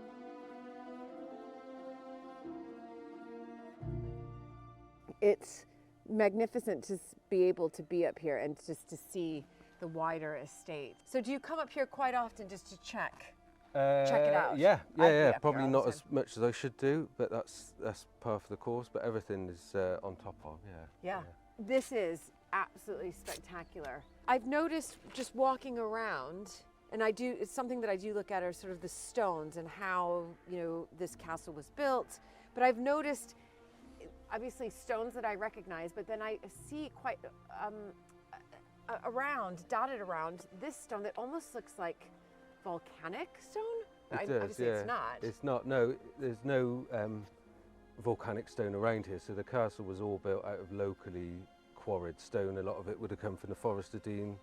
It's magnificent to be able to be up here and just to see the wider estate. So do you come up here quite often just to check it out? Yeah, I'd be up here probably all not the as much as I should do, but that's part of the course. But everything is on top of, Yeah. This is absolutely spectacular. I've noticed just walking around, and it's something that I do look at are sort of the stones and how, this castle was built. But I've noticed, obviously, stones that I recognize, but then I see quite dotted around this stone that almost looks like volcanic stone. It does, obviously yeah. it's not. It's not. No, there's no volcanic stone around here. So the castle was all built out of locally quarried stone. A lot of it would have come from the Forest of Dean,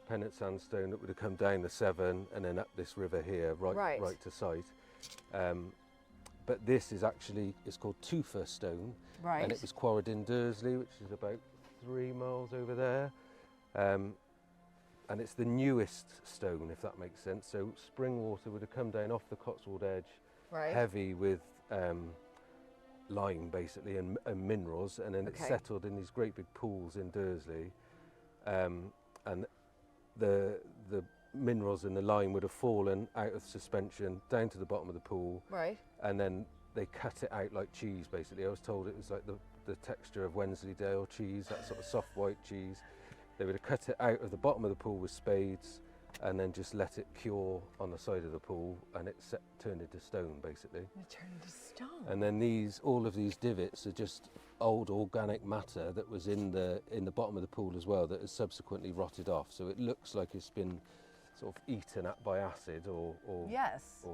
Pennant sandstone that would have come down the Severn and then up this river here, right to site. But this is actually, it's called Tufa stone, and it was quarried in Dursley, which is about 3 miles over there. And it's the newest stone, if that makes sense. So spring water would have come down off the Cotswold edge, heavy with lime basically and minerals, and then it settled in these great big pools in Dursley. And the minerals in the lime would have fallen out of suspension down to the bottom of the pool. And then they cut it out like cheese basically. I was told it was like the texture of Wensleydale cheese, that sort of soft white cheese. They would have cut it out of the bottom of the pool with spades and then just let it cure on the side of the pool, and it turned into stone basically. It turned into stone. And then all of these divots are just old organic matter that was in the bottom of the pool as well that has subsequently rotted off. So it looks like it's been sort of eaten up by acid or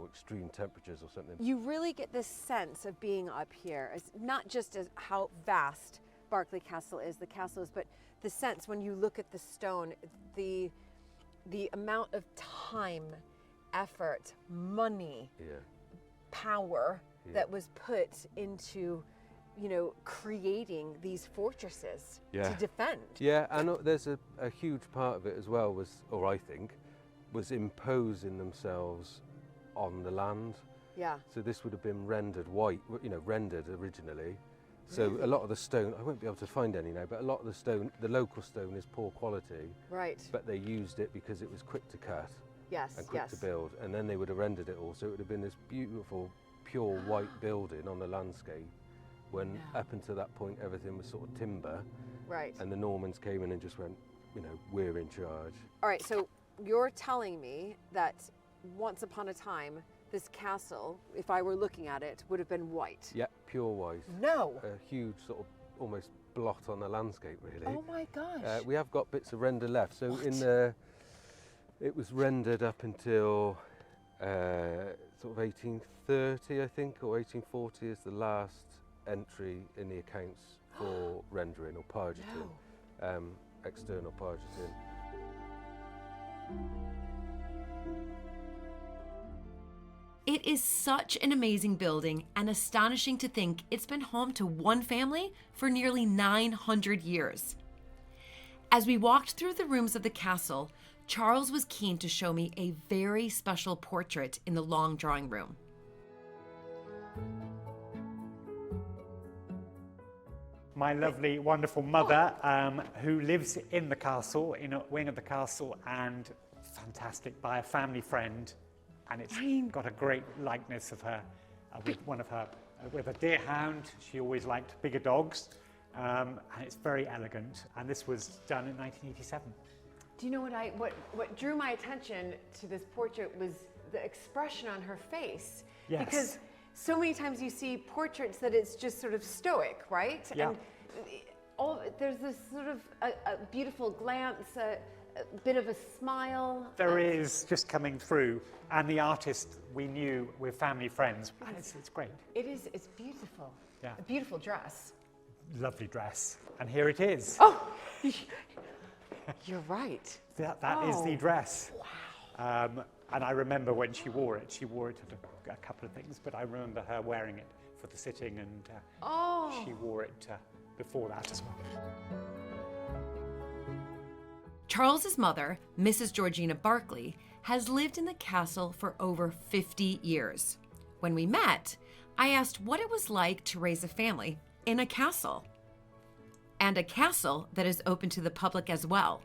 extreme temperatures or something. You really get this sense of being up here, as not just as how vast Berkeley Castle is, but the sense when you look at the stone, the amount of time, effort, money, power that was put into, creating these fortresses to defend. Yeah, and there's a huge part of it as well was imposing themselves on the land. Yeah. So this would have been rendered white, rendered originally. So a lot of the stone, I won't be able to find any now, but a lot of the stone, the local stone is poor quality. Right. But they used it because it was quick to cut and quick to yes. build. And then they would have rendered it all. So it would have been this beautiful, pure white building on the landscape when up until that point everything was sort of timber. Right. And the Normans came in and just went, we're in charge. All right, so you're telling me that once upon a time, this castle, if I were looking at it, would have been white. Yeah, pure white. No. A huge sort of almost blot on the landscape, really. Oh my gosh. We have got bits of render left. So it was rendered up until sort of 1830, I think, or 1840 is the last entry in the accounts for rendering or pargeting, external pargeting. It is such an amazing building and astonishing to think it's been home to one family for nearly 900 years. As we walked through the rooms of the castle, Charles was keen to show me a very special portrait in the long drawing room. My lovely, wonderful mother, who lives in the castle, in a wing of the castle, and fantastic by a family friend. And it's got a great likeness of her with a deer hound. She always liked bigger dogs, and it's very elegant. And this was done in 1987. Do you know what drew my attention to this portrait was the expression on her face? Yes. Because so many times you see portraits that it's just sort of stoic, right? Yeah. And there's this sort of a beautiful glance, a bit of a smile. There is just coming through, and the artist we knew, we're family friends, and it's great. It's beautiful. Yeah. A beautiful dress. Lovely dress, and here it is. Oh, you're right. That is the dress. Wow. And I remember when she wore it at a couple of things, but I remember her wearing it for the sitting, and she wore it before that as well. Charles's mother, Mrs. Georgina Berkeley, has lived in the castle for over 50 years. When we met, I asked what it was like to raise a family in a castle. and a castle that is open to the public as well.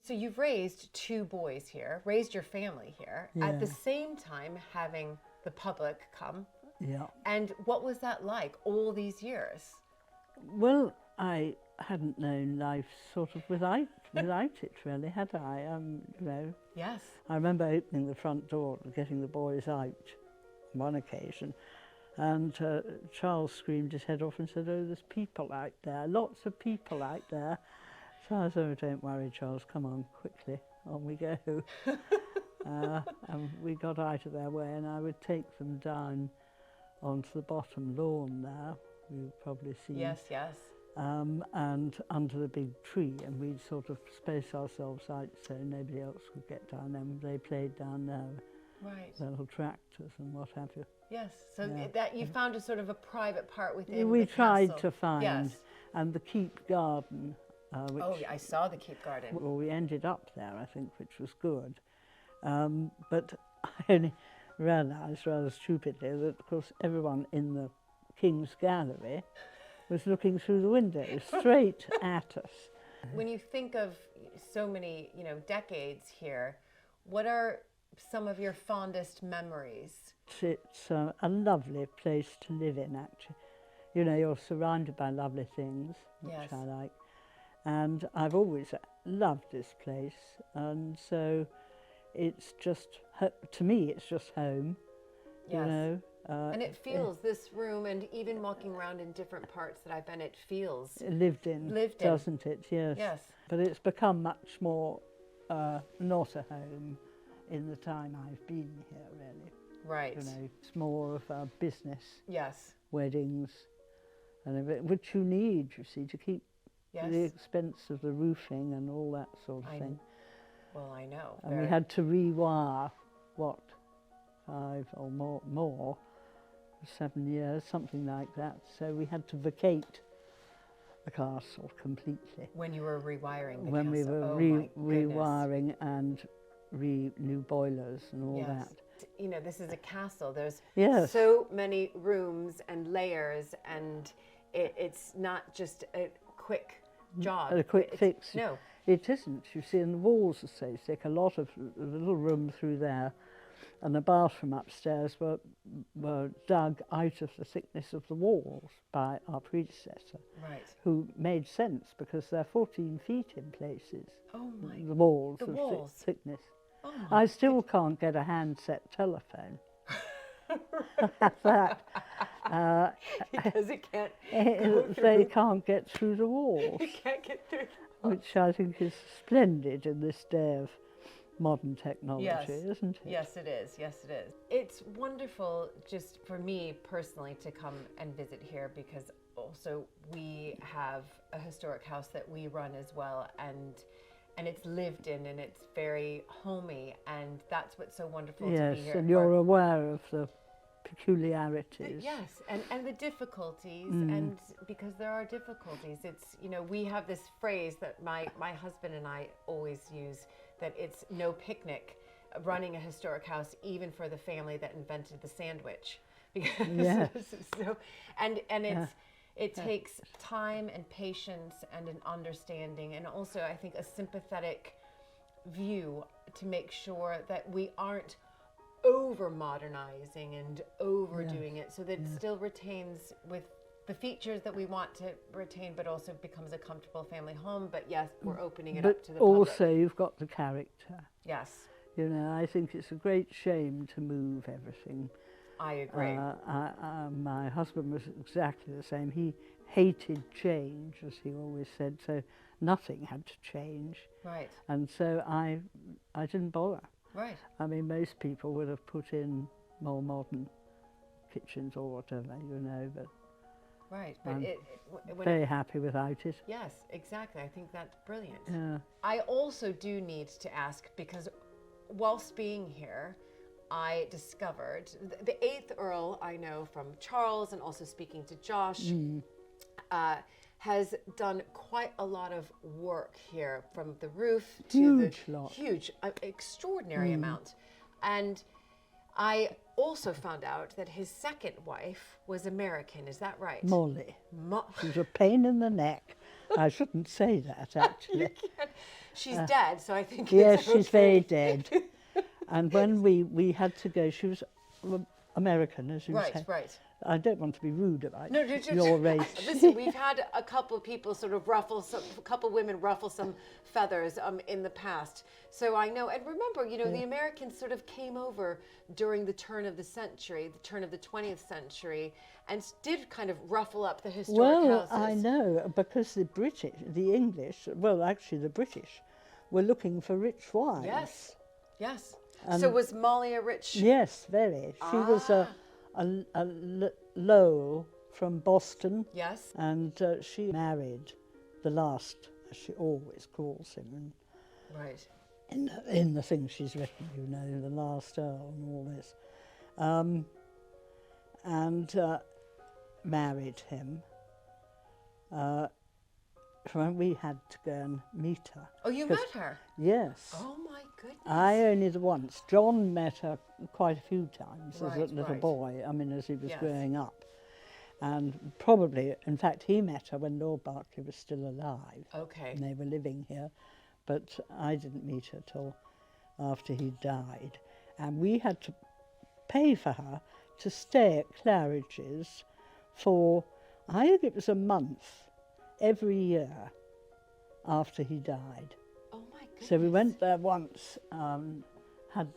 So you've raised 2 boys here, raised your family here, at the same time having the public come. Yeah. And what was that like all these years? Well, I hadn't known life sort of without it, really, had I? You know, Yes. I remember opening the front door and getting the boys out on one occasion, and Charles screamed his head off and said, "Oh, there's people out there, lots of people out there." So I said, "Oh, don't worry, Charles, come on, quickly, on we go." And we got out of their way, and I would take them down onto the bottom lawn there, you've probably seen. Yes, yes. And under the big tree, and we'd sort of space ourselves out so nobody else could get down there. They played down there, Right. their little tractors and what have you. Yes. So Yeah. that you found a sort of a private part within We the tried castle. to find, Yes. and the keep garden, which Oh, yeah, I saw the keep garden. well, we ended up there, I think, which was good. But I only realised rather stupidly that, of course, everyone in the King's Gallery was looking through the windows straight at us. When you think of so many, decades here, what are some of your fondest memories? It's a lovely place to live in, actually. You know, you're surrounded by lovely things, which Yes. I like. And I've always loved this place. And so it's just, to me, it's just home, Yes. you know. And it feels, this room, and even walking around in different parts that I've been, it feels Lived in, Lived in. doesn't it? Yes. Yes. But it's become much more not a home in the time I've been here, really. right. You know, it's more of a business, Yes. weddings, and everything, which you need, you see, to keep Yes. the expense of the roofing and all that sort of thing. Well, I know. And we had to rewire, 5 or more, 7 years, something like that. So we had to vacate the castle completely. When you were rewiring the When we castle. were Oh, my goodness. rewiring and new boilers and all Yes. that. You know, this is a castle. There's Yes. so many rooms and layers, and it's not just a quick job. A quick It's- fix. No. It isn't, you see, and the walls are so thick. A lot of the little room through there and the bathroom upstairs were dug out of the thickness of the walls by our predecessor, Right. who made sense because they're 14 feet in places, Oh, my. the walls The of walls. thickness. Oh, my. I still can't get a handset telephone. That. Because it can't go They through. can't get through the walls, You can't get through. which I think is splendid in this day of modern technology, Yes. isn't it? Yes, it is. Yes, it is. It's wonderful just for me personally to come and visit here, because also we have a historic house that we run as well, and it's lived in, and it's very homey, and that's what's so wonderful to Yes, be here. and you're aware of the peculiarities. Yes, and the difficulties, Mm. and because there are difficulties, it's, we have this phrase that my husband and I always use, that it's no picnic running a historic house, even for the family that invented the sandwich. Because Yes. so, and it takes time and patience and an understanding, and also I think a sympathetic view to make sure that we aren't over modernizing and overdoing it, so that it still retains with the features that we want to retain, but also becomes a comfortable family home. But yes, we're opening it up But to the also public. you've got the character. Yes, You know, I think it's a great shame to move everything. I agree. My husband was exactly the same. He hated change, as he always said, so nothing had to change. Right, And so I didn't bother. right. I mean, most people would have put in more modern kitchens or whatever, you know, but Right, but I'm when very happy without it. yes, exactly. I think that's brilliant. Yeah. I also do need to ask, because whilst being here, I discovered the 8th Earl, I know from Charles and also speaking to Josh, has done quite a lot of work here, from the roof to Huge the lot. huge, extraordinary amount. And I also found out that his second wife was American. Is that right? Molly. Mo- She was a pain in the neck. I shouldn't say that, actually. She's dead, so I think Yes, it's she's okay. very dead. And when we had to go, she was American, as you Right, say. right. I don't want to be rude about No, your race. Listen, we've had a couple of people sort of a couple of women ruffle some feathers in the past. So I know, and remember, you know, the Americans sort of came over during the turn of the century, the turn of the 20th century, and did kind of ruffle up the historic Well, houses. I know, because the British, the English, well, actually the British, were looking for rich wives. Yes, yes. So was Molly a rich? Yes, very. She was a Lowell from Boston. Yes. And she married the last, as she always calls him, Right. in the thing she's written, you know, the last Earl and all this, and married him. We had to go and meet her. Oh, you met her? Yes. Oh my goodness. I only the once. John met her quite a few times as a Right, little right. boy, I mean, as he was Yes. growing up. And probably, in fact, he met her when Lord Berkeley was still alive. Okay. And they were living here. But I didn't meet her till after he died. And we had to pay for her to stay at Claridge's for, I think it was a month, every year after he died. Oh my goodness. So we went there once, had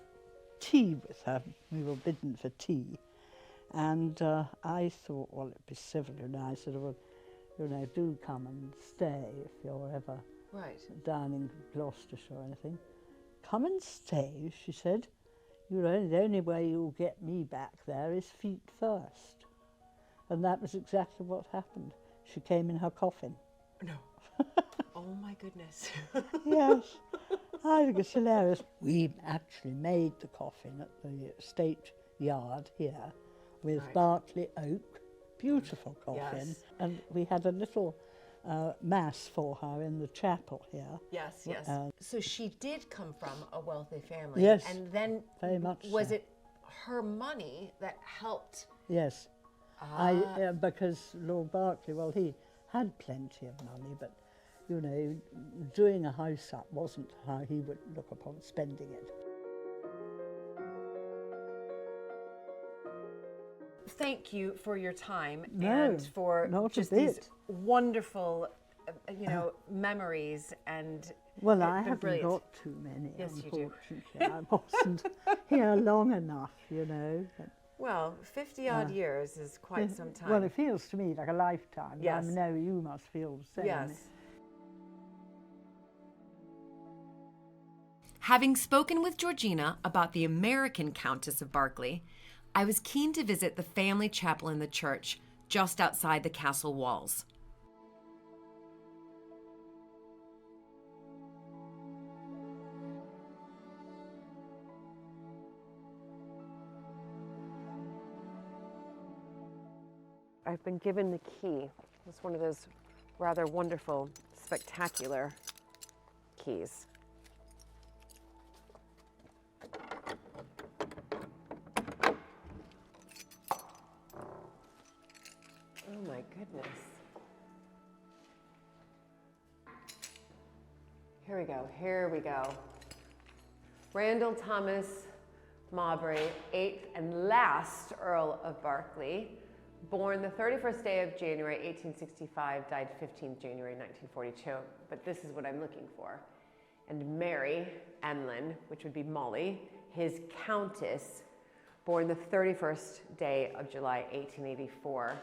tea with her. We were bidden for tea. And I thought, well, it'd be civil, you know. I said, well, you know, do come and stay if you're ever Right. down in Gloucestershire or anything. Come and stay, she said. The only way you'll get me back there is feet first. And that was exactly what happened. She came in her coffin. No. Oh my goodness. Yes, I think it's hilarious. We actually made the coffin at the state yard here with Right. Berkeley oak, beautiful coffin. Yes. And we had a little mass for her in the chapel here. Yes, yes. So she did come from a wealthy family. Yes, And then very much was so. it her money that helped? Yes, because Lord Berkeley, well, he had plenty of money, but, you know, doing a house up wasn't how he would look upon spending it. Thank you for your time No, and for not a just these bit. wonderful, memories and. Well, it's I been haven't brilliant. got too many, Yes, you do. unfortunately. I wasn't here long enough, you know. But, Well, 50 odd years is quite some time. well, it feels to me like a lifetime. Yes. I know you must feel the same. Yes. Having spoken with Georgina about the American Countess of Berkeley, I was keen to visit the family chapel in the church just outside the castle walls. I've been given the key. It's one of those rather wonderful, spectacular keys. Oh my goodness. Here we go, here we go. Randall Thomas Mowbray, 8th and last Earl of Berkeley, born the 31st day of January 1865, died 15th January 1942, but this is what I'm looking for. And Mary Emlyn, which would be Molly, his countess, born the 31st day of July 1884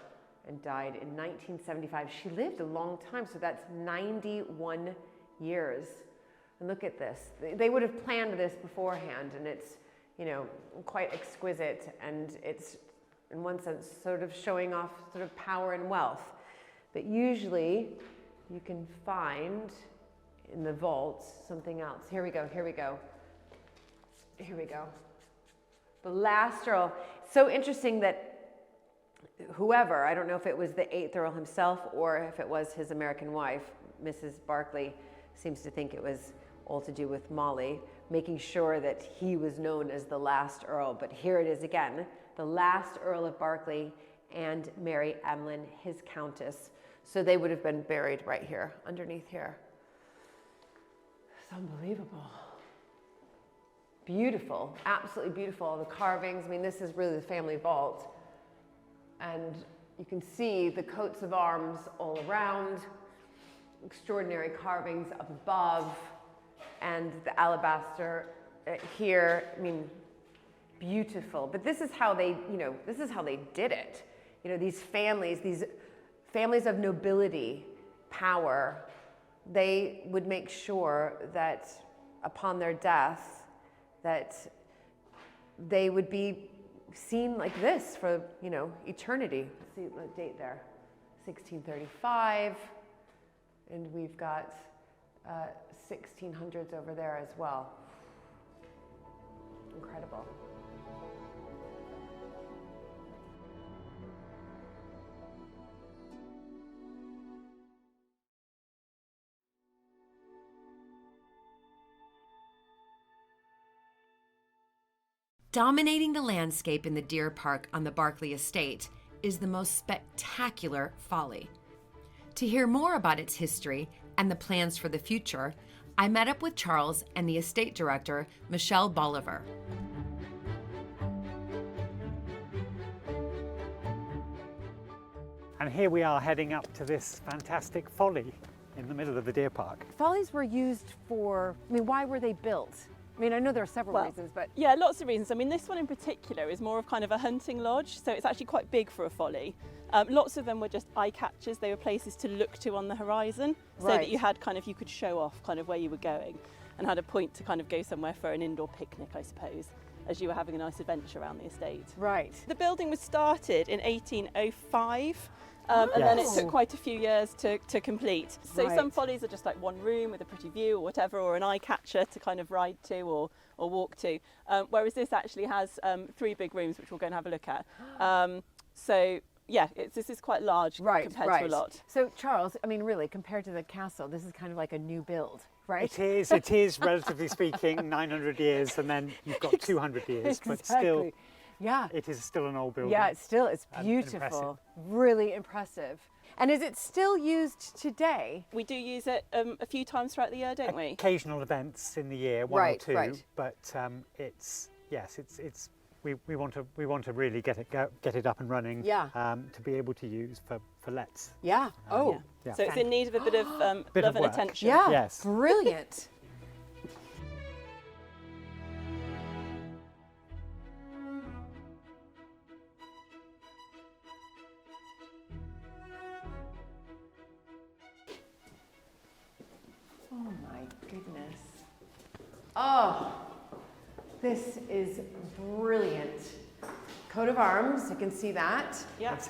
and died in 1975. She lived a long time, so that's 91 years. And look at this. They would have planned this beforehand, and it's, you know, quite exquisite, and it's, in one sense, sort of showing off sort of power and wealth. But usually, you can find in the vault something else. Here we go, here we go. Here we go. The last Earl. So interesting that whoever, I don't know if it was the 8th Earl himself or if it was his American wife, Mrs. Berkeley, seems to think it was all to do with Molly. making sure that he was known as the last Earl. But here it is again, the last Earl of Berkeley and Mary Emlyn, his Countess. So they would have been buried right here, underneath here. It's unbelievable. Beautiful, absolutely beautiful. The carvings, I mean, this is really the family vault. And you can see the coats of arms all around, extraordinary carvings up above, and the alabaster here, I mean, beautiful. But this is how they, this is how they did it. These families of nobility, power, they would make sure that upon their death, that they would be seen like this for, eternity. Let's see the date there, 1635, and we've got 1600s over there as well. Incredible. Dominating the landscape in the deer park on the Berkeley estate is the most spectacular folly. To hear more about its history and the plans for the future, I met up with Charles and the estate director, Michelle Bolivar. And here we are heading up to this fantastic folly in the middle of the deer park. Follies were used for, why were they built? I know there are several reasons, but... Yeah, lots of reasons. This one in particular is more of kind of a hunting lodge, so it's actually quite big for a folly. Lots of them were just eye catchers. They were places to look to on the horizon, so that you had you could show off kind of where you were going and had a point to kind of go somewhere for an indoor picnic, I suppose, as you were having a nice adventure around the estate. Right. The building was started in 1805. And then it took quite a few years to complete. So some follies are just like one room with a pretty view or whatever, or an eye catcher to kind of ride to or walk to. Whereas this actually has 3 big rooms, which we'll go and have a look at. So yeah, this is quite large compared to a lot. So Charles, really, compared to the castle, this is kind of like a new build, right? It is, relatively speaking, 900 years, and then you've got 200 years, but still. Yeah. It is still an old building. Yeah, it's beautiful. Impressive. Really impressive. And is it still used today? We do use it a few times throughout the year, don't we? Occasional events in the year, one or two, but we want to really get it up and running. To be able to use for lets. Yeah. So it's in need of a bit of love and attention. Yeah. Yes. Brilliant. Oh my goodness. Oh, this is brilliant. Coat of arms, you can see that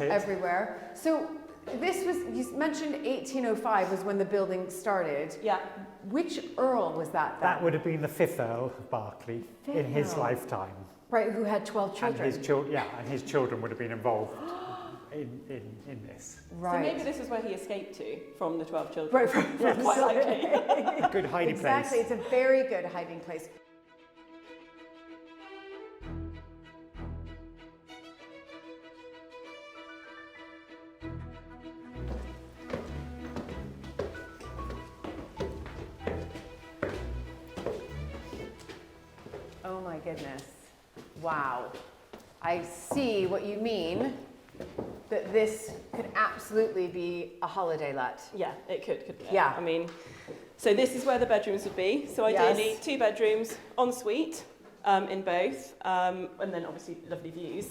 everywhere. So this was, you mentioned 1805 was when the building started. Yeah. Which Earl was that then? That would have been the 5th Earl of Berkeley in his lifetime. Right, who had 12 children. And his children would have been involved in this. Right. So maybe this is where he escaped to from the 12 children. Right, from quite likely. Good hiding place. Exactly, it's a very good hiding place. Oh my goodness. Wow. I see what you mean, that this could absolutely be a holiday let. Yeah, it could, couldn't it? Yeah. So this is where the bedrooms would be. So ideally, 2 bedrooms, ensuite in both, and then obviously lovely views.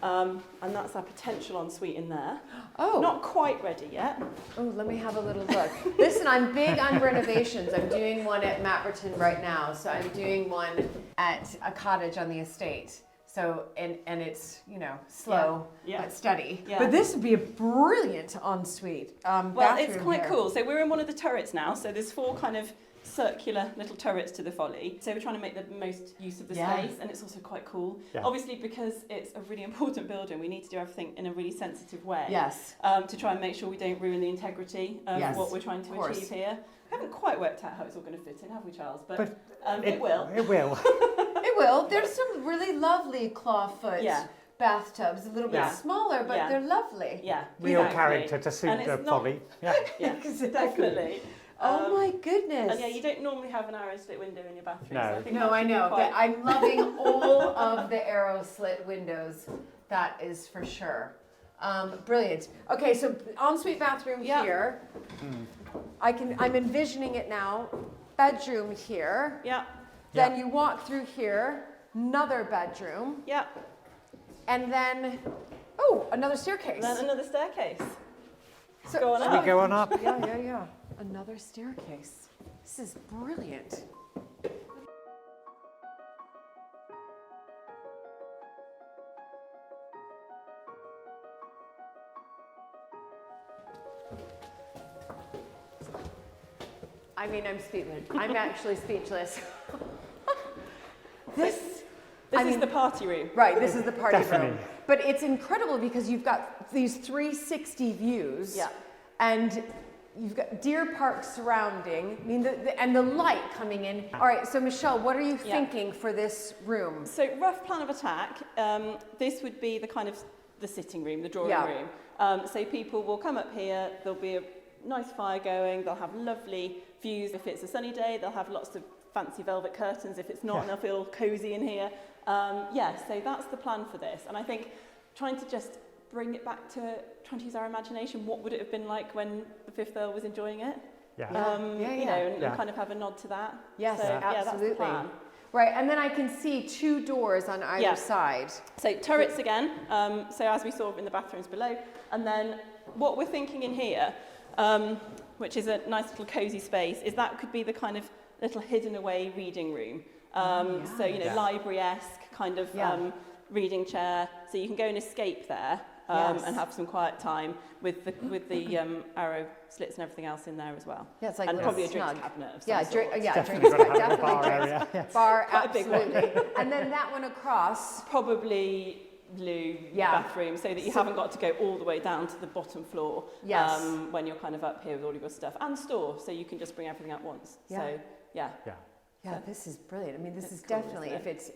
And that's our potential ensuite in there. Oh. Not quite ready yet. Oh, let me have a little look. Listen, I'm big on renovations. I'm doing one at Matverton right now. So I'm doing one at a cottage on the estate. So, and it's, slow, but steady. Yeah. But this would be a brilliant ensuite Well, it's quite cool. So we're in one of the turrets now. So there's 4 kind of circular little turrets to the folly. So we're trying to make the most use of the space, and it's also quite cool. Yeah. Obviously, because it's a really important building, we need to do everything in a really sensitive way. Yes. To try and make sure we don't ruin the integrity of what we're trying to achieve here. We haven't quite worked out how it's all going to fit in, have we, Charles? But it will. It will. It will. There's some really lovely clawfoot bathtubs, a little bit smaller, but they're lovely. Yeah. Real exactly. character to suit the folly. Yeah. Yeah, definitely. Oh my goodness. And yeah, you don't normally have an arrow slit window in your bathroom. No. So I think No, I know. But I'm loving all of the arrow slit windows. That is for sure. Brilliant. Okay, so ensuite bathroom here. I'm envisioning it now. Bedroom here. Yeah. Then you walk through here, another bedroom. Yeah. And then, another staircase. And then another staircase. So, go on Should we go on up? Yeah. Another staircase. This is brilliant. I mean, I'm speechless. I'm actually speechless. This is the party room. Right, this is the party Definitely. room. But it's incredible because you've got these 360 views. Yeah. And you've got Deer Park surrounding. I mean, and the light coming in. All right, so Michelle, what are you thinking for this room? So rough plan of attack, this would be the kind of the sitting room, the drawing room. So people will come up here, there'll be a nice fire going, they'll have lovely views. If it's a sunny day, they'll have lots of fancy velvet curtains. If it's not, they'll feel cosy in here. So that's the plan for this. And I think trying to just bring it back to, trying to use our imagination, what would it have been like when the Fifth Earl was enjoying it? And kind of have a nod to that. Yes, so, absolutely. that's the plan. Right, and then I can see 2 doors on either side. So turrets again, so as we saw in the bathrooms below. And then what we're thinking in here, which is a nice little cosy space, is that could be the kind of little hidden away reading room. So, library-esque kind of reading chair. So you can go and escape there and have some quiet time with the arrow slits and everything else in there as well. Yeah, it's like and a probably a snug. drinks cabinet of some drinks, Got to have a definitely bar drinks. area. Yes. Bar, Quite a big one. absolutely. And then that one across. Probably blue bathroom, so that you haven't got to go all the way down to the bottom floor when you're kind of up here with all of your stuff, and store, so you can just bring everything at once. So This is brilliant. I mean, this is cool, definitely, isn't if it's,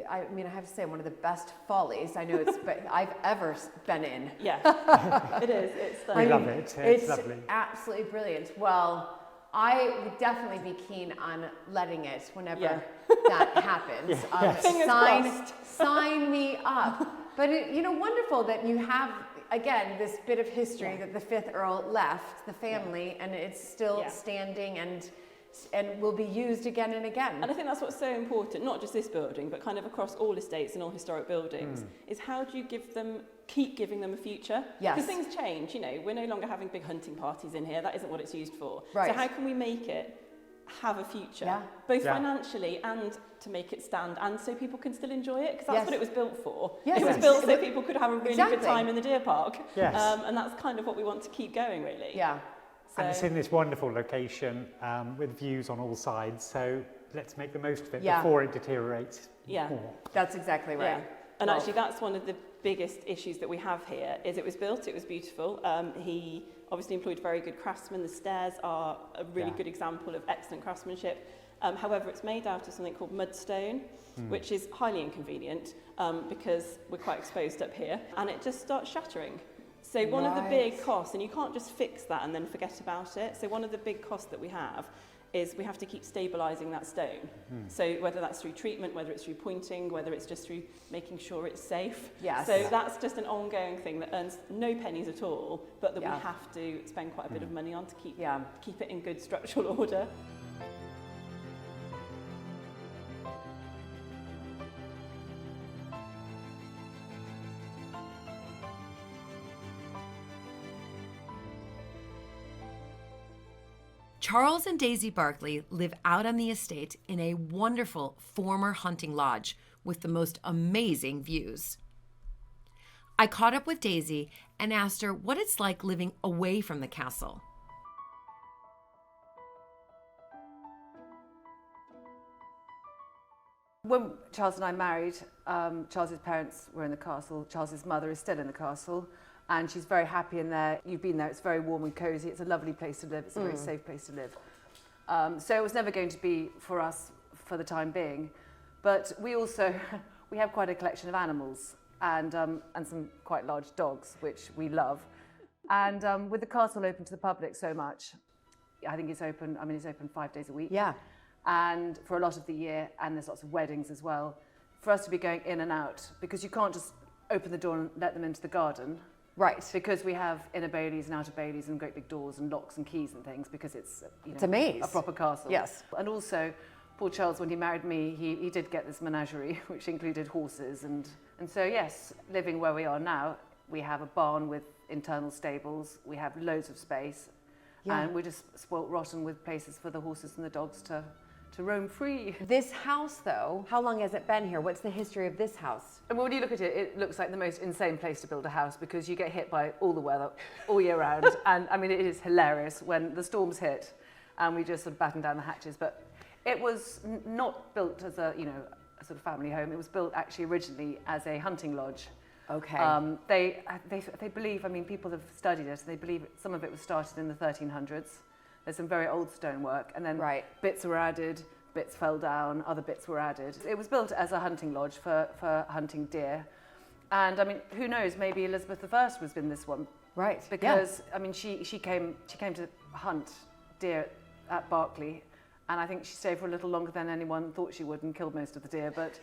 I mean, I have to say, one of the best follies I know it's I've ever been in. Yeah, it is. It's We love it. It's lovely. Absolutely brilliant. Well, I would definitely be keen on letting it whenever that happens. Fingers crossed. Sign me up. But wonderful that you have, again, this bit of history that the 5th Earl left the family, and it's still standing and will be used again and again. And I think that's what's so important, not just this building, but kind of across all estates and all historic buildings, is how do you keep giving them a future? Yes. Because things change, we're no longer having big hunting parties in here, that isn't what it's used for. Right. So how can we make it have a future, both financially and to make it stand, and so people can still enjoy it, because that's what it was built for. Yes. It was built so people could have a really good time in the Deer Park. Yes. And that's kind of what we want to keep going, really. Yeah. And it's in this wonderful location with views on all sides, so let's make the most of it before it deteriorates more. That's exactly right. Yeah. And actually that's one of the biggest issues that we have here, is it was built, it was beautiful. He obviously employed very good craftsmen. The stairs are a really good example of excellent craftsmanship. However, it's made out of something called mudstone, which is highly inconvenient because we're quite exposed up here, and it just starts shattering. So one of the big costs, and you can't just fix that and then forget about it. So one of the big costs that we have is we have to keep stabilising that stone. So whether that's through treatment, whether it's through pointing, whether it's just through making sure it's safe. Yes. So that's just an ongoing thing that earns no pennies at all, but that we have to spend quite a bit of money on to keep it in good structural order. Charles and Daisy Berkeley live out on the estate in a wonderful former hunting lodge with the most amazing views. I caught up with Daisy and asked her what it's like living away from the castle. When Charles and I married, Charles's parents were in the castle. Charles's mother is still in the castle, and she's very happy in there. You've been there, it's very warm and cosy. It's a lovely place to live. It's a very safe place to live. So it was never going to be for us for the time being. But we also, we have quite a collection of animals and some quite large dogs, which we love. And with the castle open to the public so much, I think it's open 5 days a week. Yeah. And for a lot of the year, and there's lots of weddings as well, for us to be going in and out, because you can't just open the door and let them into the garden. Right. Because we have inner bailies and outer bailies and great big doors and locks and keys and things, because it's, a maze. A proper castle. Yes. And also, poor Charles, when he married me, he did get this menagerie, which included horses. And so, yes, living where we are now, we have a barn with internal stables, we have loads of space, and we're just spoilt rotten with places for the horses and the dogs to roam free. This house, though, how long has it been here? What's the history of this house? And when you look at it, it looks like the most insane place to build a house, because you get hit by all the weather all year round. And I mean, it is hilarious when the storms hit and we just sort of batten down the hatches. But it was not built as a sort of family home. It was built actually originally as a hunting lodge. Okay. They believe, I mean, people have studied it, they believe some of it was started in the 1300s. There's some very old stonework, and then bits were added, bits fell down, other bits were added. It was built as a hunting lodge for hunting deer. And I mean, who knows, maybe Elizabeth I was in this one. Right. Because, I mean, she came to hunt deer at Berkeley, and I think she stayed for a little longer than anyone thought she would and killed most of the deer, but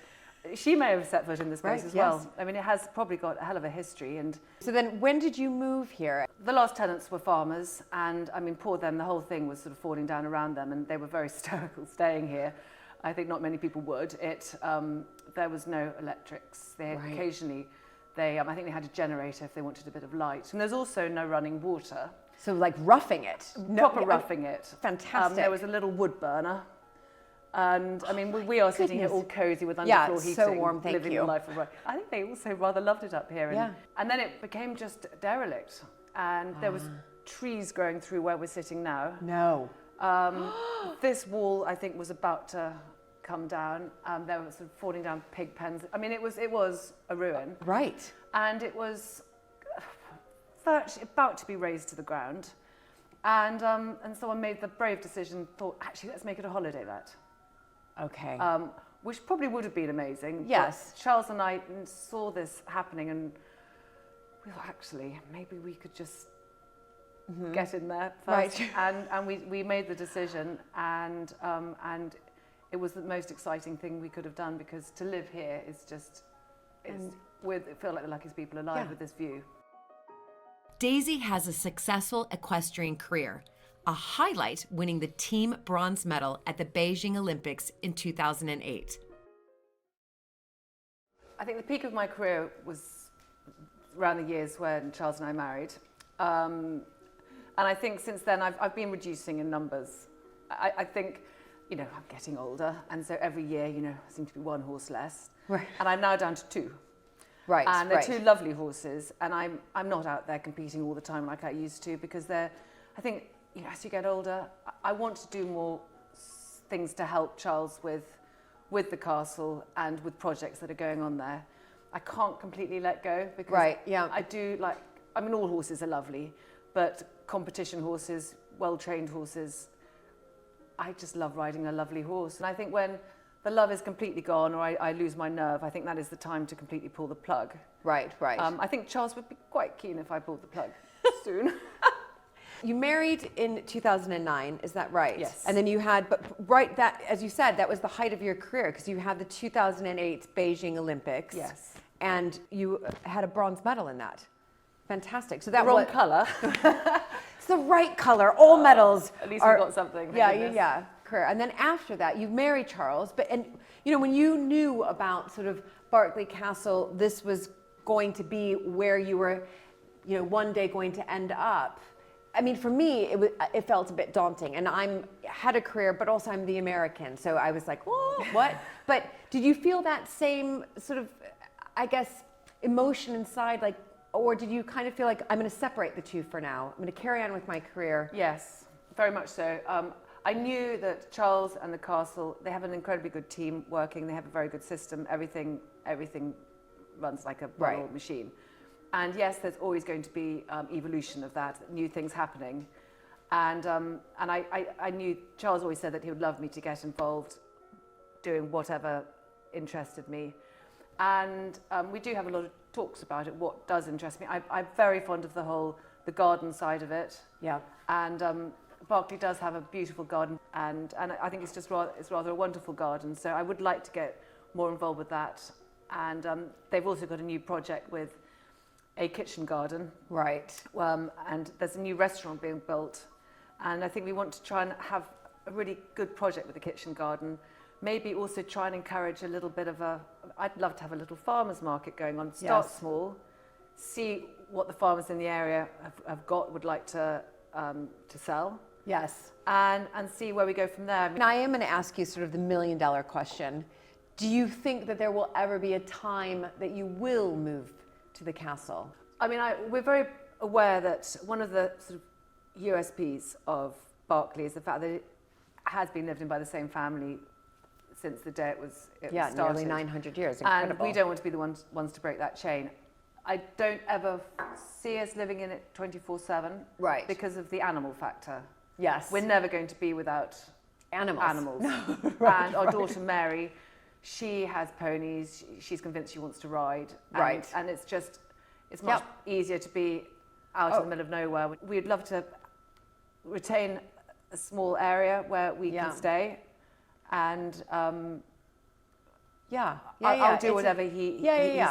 she may have set foot in this place as well. I mean, it has probably got a hell of a history. And so then when did you move here? The last tenants were farmers, and I mean, poor them, the whole thing was sort of falling down around them, and they were very hysterical staying here. I think not many people would. There was no electrics. They had occasionally, I think they had a generator if they wanted a bit of light. And there's also no running water. So like roughing it? Proper roughing it. Fantastic. There was a little wood burner. And I mean, we are sitting here all cozy with underfloor heating, so warm, thank living you. the life of life. I think they also rather loved it up here. And then it became just derelict. And there was trees growing through where we're sitting now. No. This wall, I think, was about to come down. There was sort of falling down pig pens. I mean, it was a ruin. Right. And it was virtually about to be razed to the ground. And someone made the brave decision, thought, actually, let's make it a holiday let. Okay. Which probably would have been amazing. Yes. But Charles and I saw this happening, and we thought, actually, maybe we could just get in there first. Right. And we made the decision, and it was the most exciting thing we could have done, because to live here is just, we feel like the luckiest people alive with this view. Daisy has a successful equestrian career, a highlight winning the team bronze medal at the Beijing Olympics in 2008. I think the peak of my career was around the years when Charles and I married. And I think since then I've been reducing in numbers. I think, I'm getting older, and so every year, I seem to be one horse less. Right. And I'm now down to 2. Right. And they're 2 lovely horses, and I'm not out there competing all the time like I used to, because I think, as you get older, I want to do more things to help Charles with the castle and with projects that are going on there. I can't completely let go, because I do all horses are lovely, but competition horses, well-trained horses, I just love riding a lovely horse. And I think when the love is completely gone, or I lose my nerve, I think that is the time to completely pull the plug. Right. I think Charles would be quite keen if I pulled the plug soon. You married in 2009, is that right? Yes. And then you had, that, as you said, that was the height of your career, because you had the 2008 Beijing Olympics. Yes. And you had a bronze medal in that. Fantastic. So that Wrong colour. It's the right color. All medals. At least we got something. Yeah. Career. And then after that, you married Charles. When you knew about sort of Berkeley Castle, this was going to be where you were, one day going to end up. I mean, for me, it felt a bit daunting, and had a career, but also I'm the American, so I was like, whoa, what? But did you feel that same sort of, I guess, emotion inside, or did you kind of feel like, I'm going to separate the two for now? I'm going to carry on with my career? Yes, very much so. I knew that Charles and the castle, they have an incredibly good team working. They have a very good system. Everything runs like a well-oiled machine. And yes, there's always going to be evolution of that, new things happening. And I knew Charles always said that he would love me to get involved doing whatever interested me. And we do have a lot of talks about it, what does interest me. I'm very fond of the garden side of it. Yeah. And Berkeley does have a beautiful garden, and I think it's just rather a wonderful garden. So I would like to get more involved with that. And they've also got a new project with a kitchen garden. Right. And there's a new restaurant being built. And I think we want to try and have a really good project with the kitchen garden. Maybe also try and encourage a little bit of I'd love to have a little farmers market going on. Start small, see what the farmers in the area would like to sell. Yes. And see where we go from there. And I am going to ask you sort of the million-dollar question. Do you think that there will ever be a time that you will move to the castle? I mean, we're very aware that one of the sort of USPs of Berkeley is the fact that it has been lived in by the same family since the day it was started. Nearly 900 years. Incredible. And we don't want to be the ones to break that chain. I don't ever see us living in it 24/7. Right. Because of the animal factor. Yes. We're never going to be without animals. Right, and our daughter Mary, she has ponies. She's convinced she wants to ride. Right. And it's much easier to be out in the middle of nowhere. We'd love to retain a small area where we can stay. And I'll do whatever he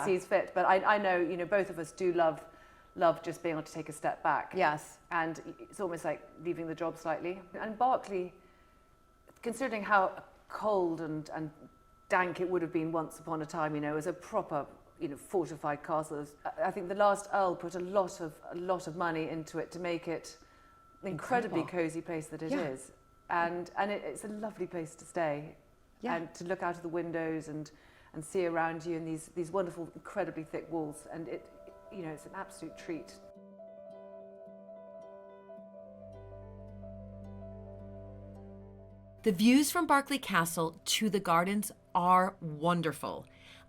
sees fit. But I know, both of us do love just being able to take a step back. Yes. And it's almost like leaving the job slightly. And Berkeley, considering how cold and dank it would have been once upon a time, as a proper, fortified castle. I think the last Earl put a lot of money into it to make it an incredibly cozy place that it is. And it's a lovely place to stay. Yeah. And to look out of the windows and see around you and these wonderful, incredibly thick walls. And it's an absolute treat. The views from Berkeley Castle to the gardens are wonderful.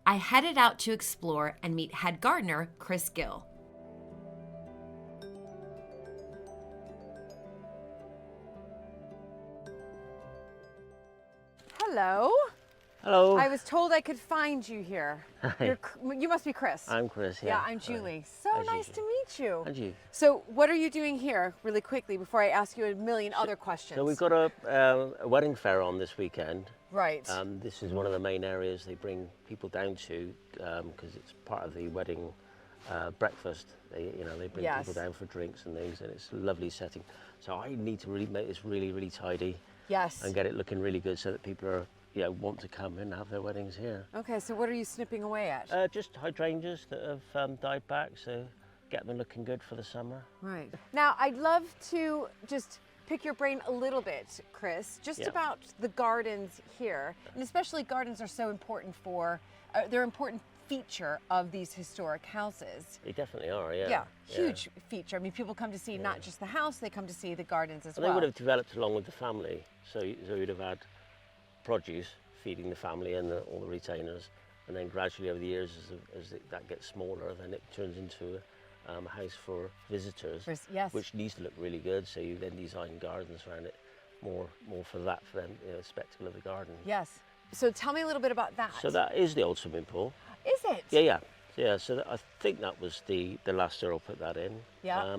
I headed out to explore and meet head gardener Chris Gill. Hello. Hello. I was told I could find you here. Hi. You must be Chris. I'm Chris, yeah. Yeah, I'm Julie. So As nice usual. to meet you. And you. So what are you doing here, really quickly, before I ask you a million other questions? So we've got a wedding fair on this weekend. Right. This is one of the main areas they bring people down to because it's part of the wedding breakfast. They bring people down for drinks and things, and it's a lovely setting. So I need to really make this really, really tidy. Yes. And get it looking really good so that people are want to come and have their weddings here. Okay, so what are you snipping away at? Just hydrangeas that have died back, so get them looking good for the summer. Right. Now, I'd love to just pick your brain a little bit, Chris, just about the gardens here, and especially gardens are so important they're an important feature of these historic houses. They definitely are, yeah. Yeah, huge feature. I mean, people come to see not just the house, they come to see the gardens as well. They would have developed along with the family, so you'd have had produce feeding the family and all the retainers, and then gradually over the years that gets smaller, then it turns into a house for visitors, which needs to look really good, so you then design gardens around it more for them, spectacle of the garden. Yes. So tell me a little bit about that. So that is the old swimming pool. Is it? Yeah, so I think that was the last Earl put that in. Yeah.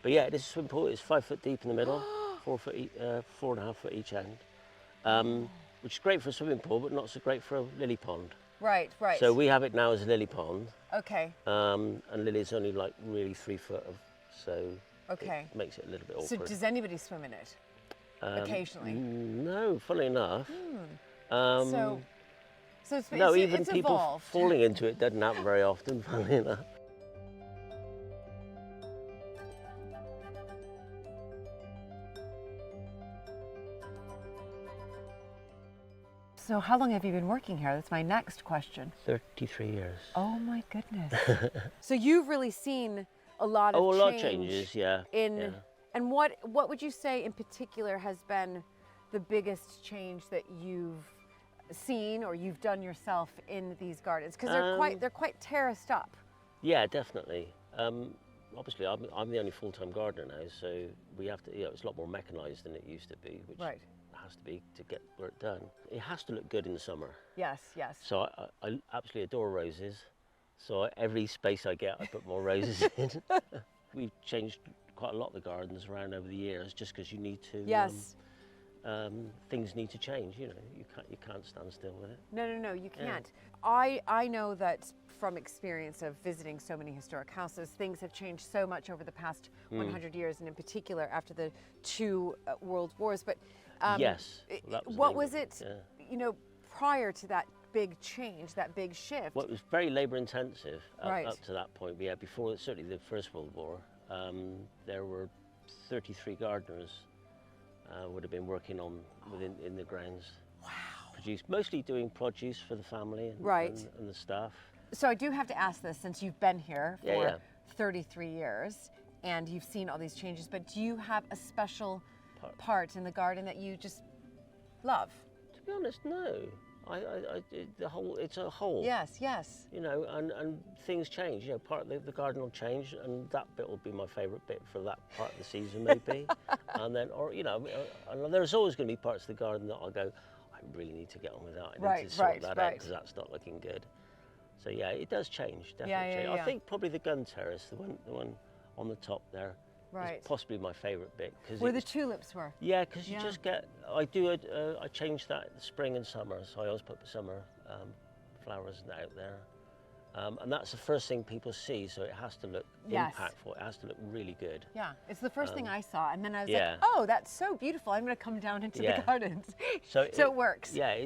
But yeah, this swimming pool is 5 foot deep in the middle, 4.5 foot each end. Which is great for a swimming pool, but not so great for a lily pond. Right. So we have it now as a lily pond. Okay. And lily's only like really 3 foot so it makes it a little bit awkward. So does anybody swim in it? Occasionally? No, funnily enough. So even it's people evolved. falling into it doesn't happen very often, funnily enough. So how long have you been working here? That's my next question. 33 years. Oh my goodness. So you've really seen a lot of a lot of changes, yeah. And what would you say in particular has been the biggest change that you've seen or you've done yourself in these gardens? Because they're quite terraced up. Yeah, definitely. Obviously, I'm the only full-time gardener now, so we have to. It's a lot more mechanised than it used to be, which has to be to get work done. It has to look good in the summer. Yes, yes. So I absolutely adore roses. So every space I get, I put more roses in. We've changed quite a lot of the gardens around over the years, just because you need to. Yes. Things need to change. You can't stand still with it. No, you can't. I know that from experience of visiting so many historic houses, things have changed so much over the past 100 years, and in particular after the two world wars. But yes, what was it? Yeah. Prior to that big change, that big shift. Well, it was very labour intensive up to that point. But yeah, before certainly the First World War, there were 33 gardeners would have been working in the grounds. Wow. Mostly doing produce for the family and the staff. So I do have to ask this, since you've been here for 33 years and you've seen all these changes, but do you have a special part in the garden that you just love? To be honest, no. It's a whole. Yes. And things change. Part of the garden will change, and that bit will be my favourite bit for that part of the season, maybe. And then, and there's always going to be parts of the garden that I'll go, I really need to get on with that. I need to sort that out because that's not looking good. So yeah, it does change, definitely. Yeah. I think probably the gun terrace, the one on the top there, is possibly my favourite bit. Where the tulips were. Yeah, because you just get, I change that in the spring and summer, so I always put the summer flowers out there. And that's the first thing people see, so it has to look impactful, it has to look really good. Yeah, it's the first thing I saw, and then I was like, oh, that's so beautiful, I'm going to come down into the gardens. So it works. Yeah,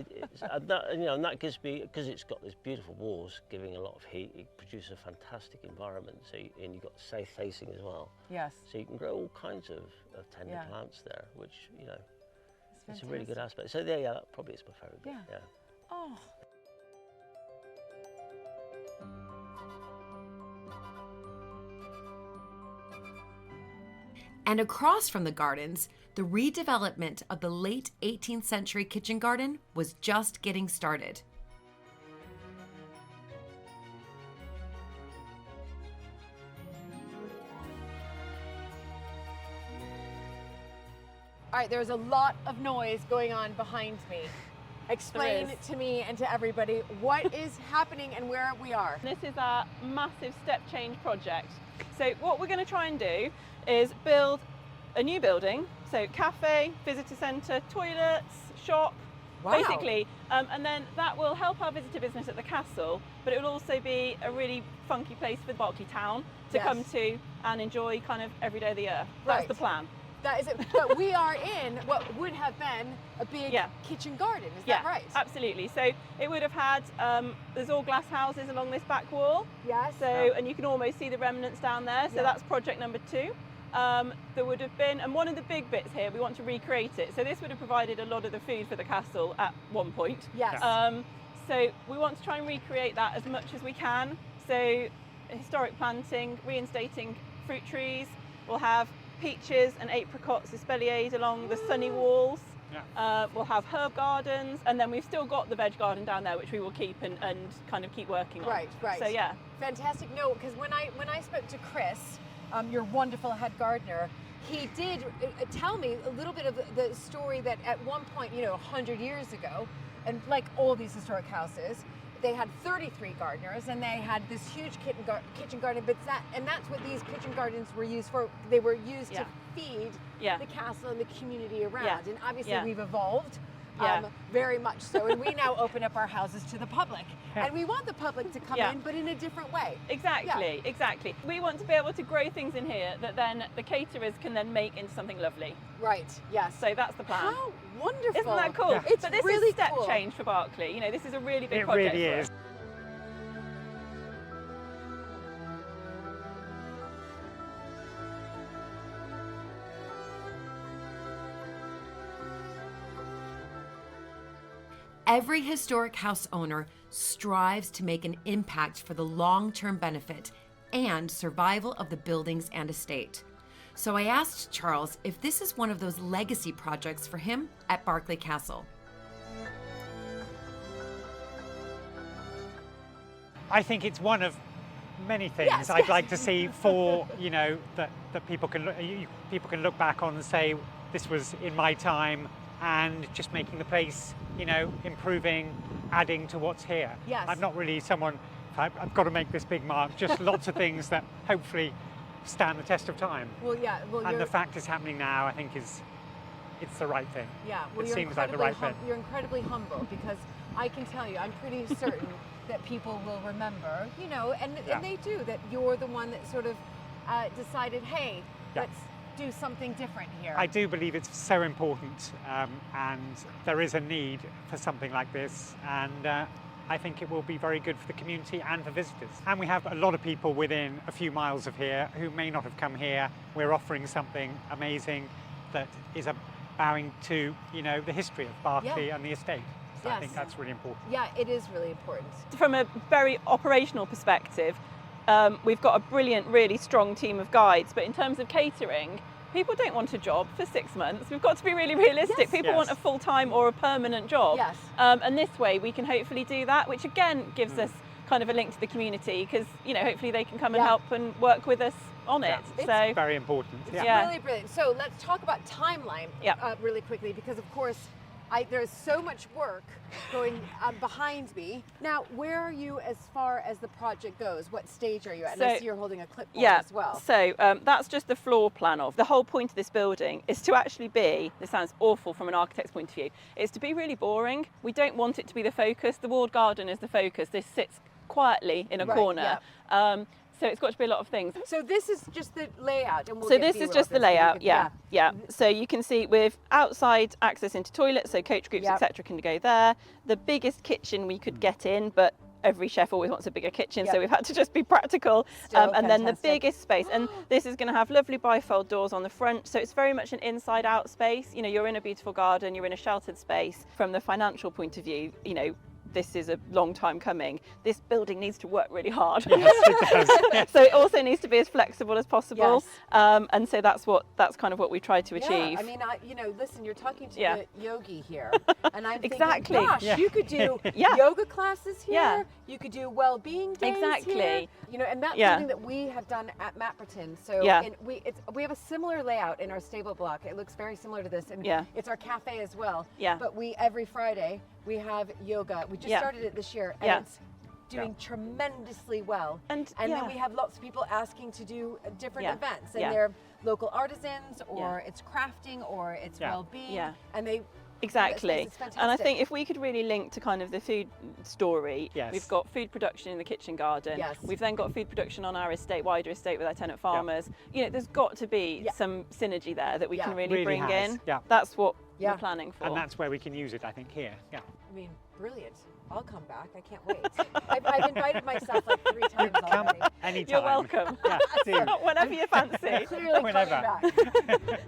and that gives me, because it's got these beautiful walls giving a lot of heat, it produces a fantastic environment, and you've got south facing as well. Yes. So you can grow all kinds of tender plants there, which, it's a really good aspect. So that probably is my favourite bit. Yeah. Oh. And across from the gardens, the redevelopment of the late 18th century kitchen garden was just getting started. All right, there's a lot of noise going on behind me. Explain to me and to everybody what is happening and where we are. This is our massive step change project. So what we're going to try and do is build a new building, so cafe, visitor centre, toilets, shop, basically, and then that will help our visitor business at the castle, but it will also be a really funky place for Berkeley town to come to and enjoy kind of every day of the year. That's the plan. That is it. But we are in what would have been a big kitchen garden, is that right? Absolutely. So it would have had, there's all glass houses along this back wall. Yes. So, and you can almost see the remnants down there. So that's project number 2. There would have been, and one of the big bits here, we want to recreate it. So this would have provided a lot of the food for the castle at one point. Yes. So we want to try and recreate that as much as we can. So historic planting, reinstating fruit trees. We'll have peaches and apricots espaliered along the sunny walls. We'll have herb gardens, and then we've still got the veg garden down there, which we will keep and kind of keep working on. Right. So yeah. Fantastic. No, because when I spoke to Chris, your wonderful head gardener, he did tell me a little bit of the story that at one point, 100 years ago, and like all these historic houses, they had 33 gardeners and they had this huge kitchen garden, but that's what these kitchen gardens were used for. They were used to feed the castle and the community around. And obviously we've evolved very much so, and we now open up our houses to the public. And we want the public to come in, but in a different way. Exactly. We want to be able to grow things in here that then the caterers can then make into something lovely. Right, yes. So that's the plan. How wonderful. Isn't that cool? It's but this really is step cool. change for Berkeley. This is a really big It project really for is. us. Every historic house owner strives to make an impact for the long-term benefit and survival of the buildings and estate. So I asked Charles if this is one of those legacy projects for him at Berkeley Castle. I think it's one of many things I'd like to see for, you know, that people can look back on and say, this was in my time, and just making the place, you know, improving, adding to what's here. Yes. I'm not really someone, I've got to make this big mark, just lots of things that hopefully stand the test of time. Well, yeah. Well, And the fact it's happening now, I think it's the right thing. Yeah. Well, it seems like the right thing. You're incredibly humble, because I can tell you, I'm pretty certain that people will remember, you know, and they do, that you're the one that sort of decided, hey, let's do something different here. I do believe it's so important, and there is a need for something like this, and I think it will be very good for the community and for visitors. And we have a lot of people within a few miles of here who may not have come here. We're offering something amazing that is bowing to, you know, the history of Berkeley and the estate. So I think that's really important. Yeah, it is really important. From a very operational perspective, we've got a brilliant, really strong team of guides, but in terms of catering, people don't want a job for 6 months. We've got to be really realistic. People want a full-time or a permanent job. Yes. And this way we can hopefully do that, which again gives us kind of a link to the community, because, you know, hopefully they can come and help and work with us on it. It's so very important. It's really brilliant. So let's talk about timeline really quickly, because of course there's so much work going behind me. Now, where are you as far as the project goes? What stage are you at? And I see you're holding a clipboard as well. So that's just the floor plan of. The whole point of this building is to actually be, this sounds awful from an architect's point of view, is to be really boring. We don't want it to be the focus. The walled garden is the focus. This sits quietly in a corner. So it's got to be a lot of things. So this is just the layout, and we'll so this is just the layout, yeah. So you can see with outside access into toilets, so coach groups, etc., can go there. The biggest kitchen we could get in, but every chef always wants a bigger kitchen, so we've had to just be practical. And then the biggest space, and this is going to have lovely bifold doors on the front, so it's very much an inside-out space. You know, you're in a beautiful garden, you're in a sheltered space. From the financial point of view, you know, this is a long time coming. This building needs to work really hard. Yes, it does. So it also needs to be as flexible as possible. And so that's kind of what we try to achieve. I mean, you know, listen, you're talking to the yogi here, and I'm thinking, gosh, you could do yoga classes here. You could do well-being days here. You know, and that's something that we have done at Mapperton. So we have a similar layout in our stable block. It looks very similar to this, and it's our cafe as well. But every Friday we have yoga. We just started it this year, and it's doing tremendously well. And then we have lots of people asking to do different events, and they're local artisans, or it's crafting, or it's well-being, and they. Exactly. And I think if we could really link to kind of the food story, we've got food production in the kitchen garden. We've then got food production on our estate, wider estate with our tenant farmers. You know, there's got to be some synergy there that we can really bring in. That's what we're planning for. And that's where we can use it, I think, here. I mean, brilliant. I'll come back. I can't wait. I've invited myself like 3 times already. Anytime. You're welcome. Whenever you fancy. Clearly coming back.